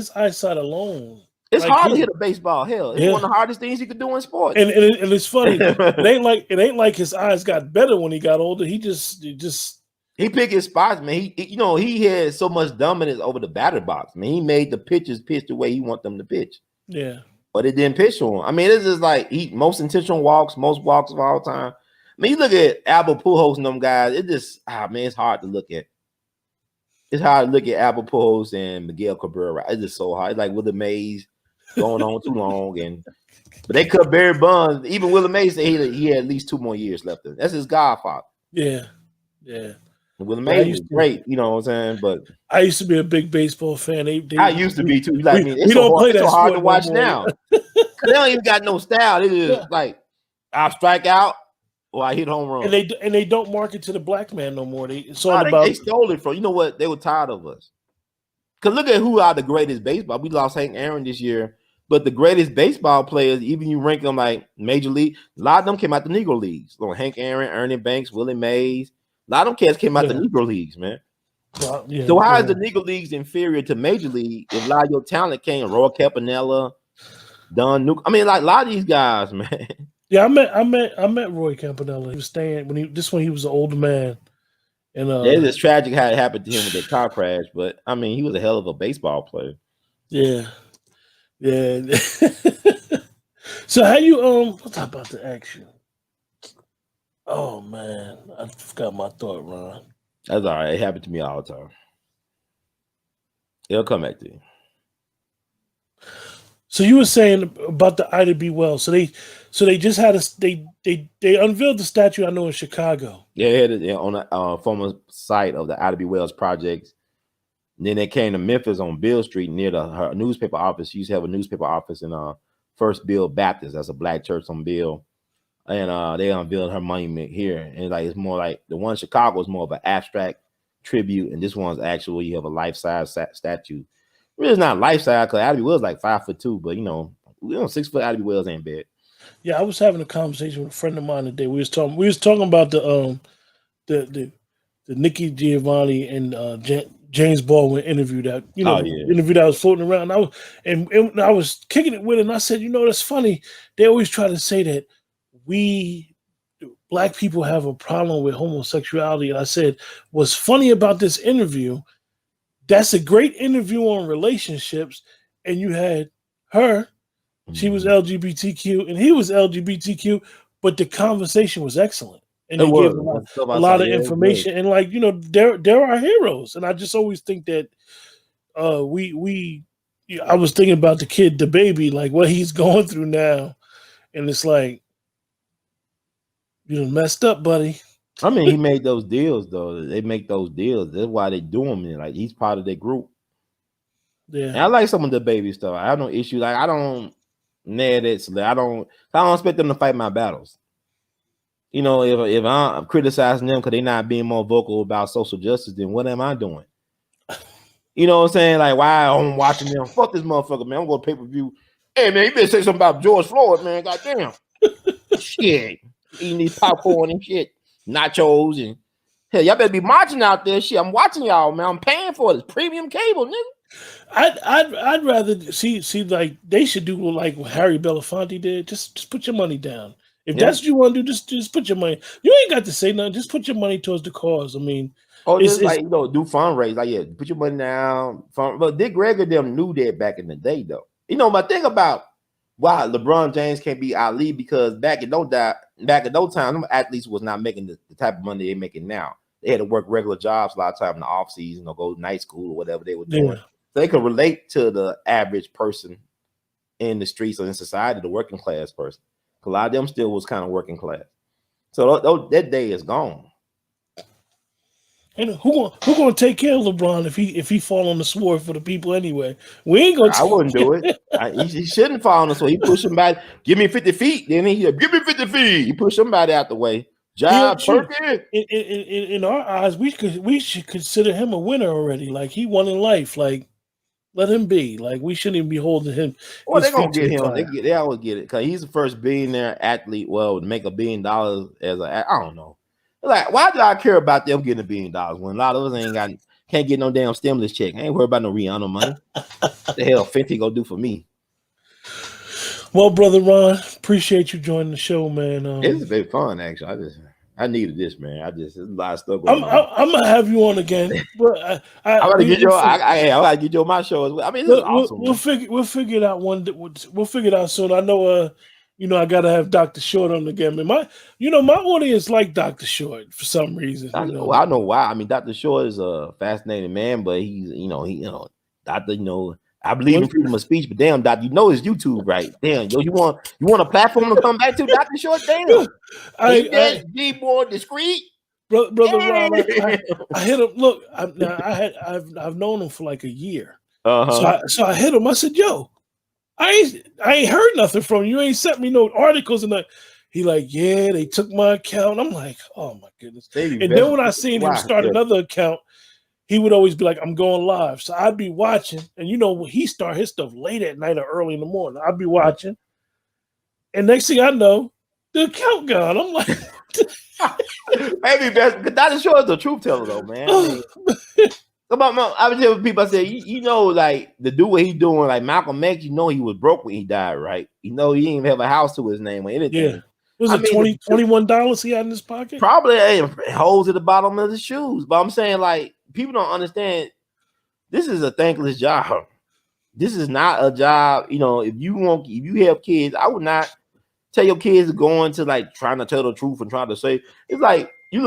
It's hard to hit a baseball. Hell, it's one of the hardest things you could do in sports. And it's funny. it ain't like his eyes got better when he got older. He picked his spots, man. He had so much dominance over the batter box. Man, he made the pitchers pitch the way he want them to pitch. Yeah, but it didn't pitch to him. I mean, it's just like most intentional walks, most walks of all time. I mean, you look at Albert Pujols and them guys. It just it's hard to look at. It's hard to look at Albert Pujols and Miguel Cabrera. It's just so hard. It's like Willie Mays going on too long, but they cut Barry Bonds. Even Willie Mays said he had at least 2 more years left. That's his godfather. Yeah. Willie Mays was great, you know what I'm saying? But I used to be a big baseball fan. I used to be too. Like, it's so hard to watch now. They don't even got no style. It is like I strike out or I hit home run. And they don't market to the black man no more. They stole it from. You know what? They were tired of us. Because look at who are the greatest baseball. We lost Hank Aaron this year, but the greatest baseball players, even you rank them like Major League, a lot of them came out the Negro Leagues. So Hank Aaron, Ernie Banks, Willie Mays. A lot of them cats came out the Negro Leagues, man. So how is the Negro Leagues inferior to Major League if a lot of your talent came? Roy Campanella, Don Nuke. I mean, like a lot of these guys, man. Yeah, I met Roy Campanella. He was staying when he was an older man. And it's tragic how it happened to him with the car crash, but I mean, he was a hell of a baseball player. Yeah. So how you let's talk about the action. Oh man, I forgot my thought, Ron. That's all right. It happened to me all the time. It'll come back to you. So you were saying about the Ida B. Wells. So they just had they unveiled the statue, I know, in Chicago. Yeah, they had it on the former site of the Ida B. Wells projects. And then they came to Memphis on Beale Street near her newspaper office. She used to have a newspaper office in First Beale Baptist. That's a black church on Beale. And they unveiled her monument here. And like it's more like the one in Chicago is more of an abstract tribute, and this one's actually you have a life-size statue. Really, it's not life-size because Ida B. Wells is like 5'2", but 6 foot Ida B. Wells ain't bad. Yeah, I was having a conversation with a friend of mine today. We was talking about the Nikki Giovanni and James Baldwin interview that interview that was floating around. And I was kicking it with it, and I said, that's funny. They always try to say that we Black people have a problem with homosexuality. And I said, what's funny about this interview? That's a great interview on relationships, and you had her. She was LGBTQ, and he was LGBTQ, but the conversation was excellent. And they gave a lot of information, and they're our heroes. And I just always think that I was thinking about the kid, the baby, like what he's going through now, and it's like, you done messed up, buddy. I mean, he made those deals though. They make those deals. That's why they do them. Like he's part of their group. Yeah, and I like some of the baby stuff. I have no issue. Like I don't I don't expect them to fight my battles. If I'm criticizing them because they're not being more vocal about social justice, then what am I doing? You know what I'm saying? Like, why I'm watching them? Fuck this motherfucker, man. I'm going to pay-per-view. Hey, man, you better say something about George Floyd, man. Goddamn. Shit. Eating these popcorn and shit. Nachos and hell, y'all better be marching out there. Shit, I'm watching y'all, man. I'm paying for this premium cable, nigga. I'd rather see like they should do like what Harry Belafonte did. Just put your money down. If that's what you want to do, just put your money. You ain't got to say nothing. Just put your money towards the cause. I mean, just like do fundraise. Like put your money down. But Dick Gregory them knew that back in the day, though. My thing about why LeBron James can't be Ali because back in those times, them athletes was not making the type of money they're making now. They had to work regular jobs a lot of time in the off season or go to night school or whatever they were doing. Yeah. So they could relate to the average person in the streets or in society, the working class person. A lot of them still was kind of working class. So that day is gone. And who gonna take care of LeBron if he fall on the sword for the people anyway? We ain't gonna. I wouldn't do it. He shouldn't fall on the sword. He push somebody. Give me 50 feet. Then he give me 50 feet. He push somebody out the way. Job perfect. In our eyes, we should consider him a winner already. Like he won in life. Like let him be. Like we shouldn't even be holding him. Well, they're gonna get him. They always get it because he's the first billionaire athlete. Well, to make $1 billion as I don't know. Like, why do I care about them getting $1 billion when a lot of us can't get no damn stimulus check? I ain't worried about no Rihanna money. What the hell Fenty gonna do for me? Well, brother Ron, appreciate you joining the show, man. It's been fun, actually. I needed this, man. There's a lot of stuff going on. I'm gonna have you on again, but I gotta get you. I gotta get you on my show as well. I mean, this is awesome. We'll figure it out one day. We'll figure it out soon. I know. I gotta have Dr. Short on again. Man, my audience like Dr. Short for some reason. I know why. I mean, Dr. Short is a fascinating man, but he's, Doctor, I believe in freedom of speech, but damn, Doc, it's YouTube, right? Damn, you want a platform to come back to, Dr. Short? Damn, be more discreet, brother Ron. I hit him. Look, I've known him for like a year. So I hit him. I said, "Yo, I ain't heard nothing from you. You ain't sent me no articles." And he like, "Yeah, they took my account." I'm like, "Oh my goodness!" And then when I seen him start another account, he would always be like, "I'm going live." So I'd be watching, and he start his stuff late at night or early in the morning. I'd be watching, and next thing I know, the account gone. I'm like, maybe best because Dr. Short is the truth teller, though, man. I was telling people, I said, like the dude what he doing, like Malcolm X, he was broke when he died, right? He didn't even have a house to his name or anything. Yeah. Was it $21 he had in his pocket? Probably holes at the bottom of his shoes. But I'm saying, like, people don't understand this is a thankless job. This is not a job. If you have kids, I would not tell your kids to go into like trying to tell the truth and trying to say it's like you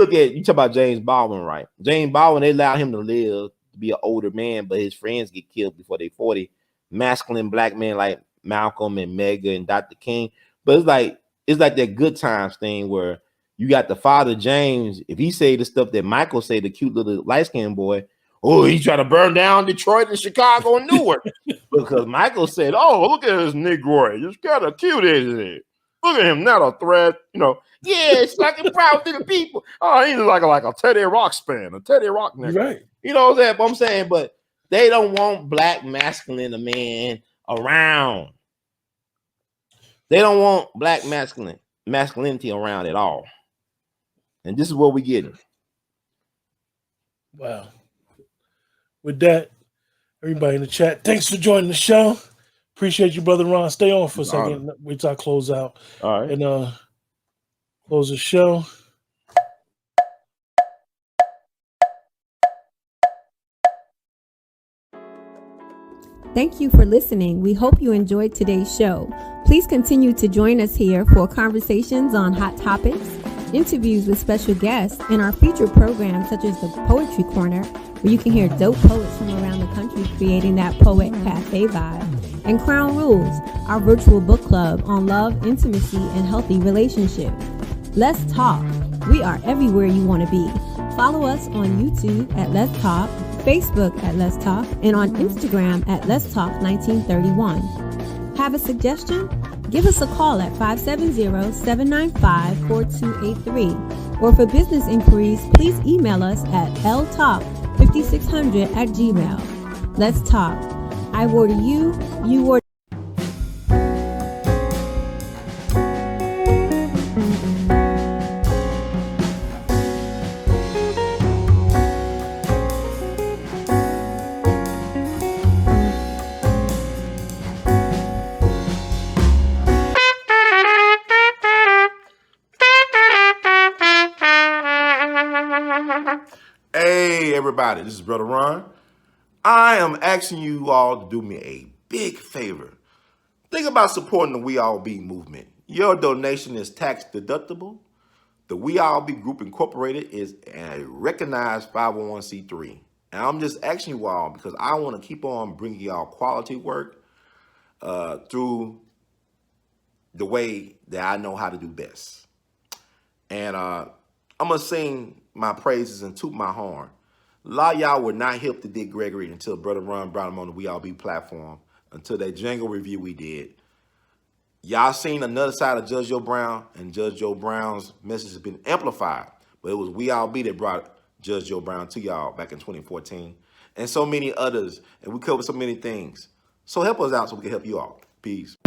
talk about James Baldwin, right? James Baldwin, they allow him to live to be an older man, but his friends get killed before they're 40. Masculine black men like Malcolm and Medgar and Dr. King. But it's like that Good Times thing where you got the father James. If he say the stuff that Michael say, the cute little light-skinned boy, he's trying to burn down Detroit and Chicago and Newark. Because Michael said, look at this Negro. It's kind of cute, isn't it? Look at him, not a threat. It's like a proud to the people. He's like a Teddy Rock fan, a Teddy Rock nigga. Right. You know what I'm saying? But they don't want black masculine man around. They don't want black masculinity around at all. And this is what we getting. Wow. with that, everybody in the chat, thanks for joining the show. Appreciate you, Brother Ron. Stay on for a second. Wait till I close out. All right. And close the show. Thank you for listening. We hope you enjoyed today's show. Please continue to join us here for conversations on hot topics, interviews with special guests, and our featured programs such as the Poetry Corner, where you can hear dope poets from around the country creating that poet cafe vibe, and Crown Rules, our virtual book club on love, intimacy, and healthy relationships. Let's talk. We are everywhere you want to be. Follow us on YouTube at Let's Talk, Facebook at Let's Talk, and on Instagram at Let's Talk 1931. Have a suggestion? Give us a call at 570-795-4283. Or for business inquiries, please email us at ltalk5600@gmail. Let's talk. I water you, you water. Hey, everybody, this is Brother Ron. I am asking you all to do me a big favor. Think about supporting the We All Be movement. Your donation is tax deductible. The We All Be Group Incorporated is a recognized 501c3. And I'm just asking you all because I want to keep on bringing y'all quality work through the way that I know how to do best. And I'm going to sing my praises and toot my horn. A lot of y'all were not hip to Dick Gregory until Brother Ron brought him on the We All Be platform, until that jingle review we did. Y'all seen another side of Judge Joe Brown, and Judge Joe Brown's message has been amplified. But it was We All Be that brought Judge Joe Brown to y'all back in 2014. And so many others. And we covered so many things. So help us out so we can help you all. Peace.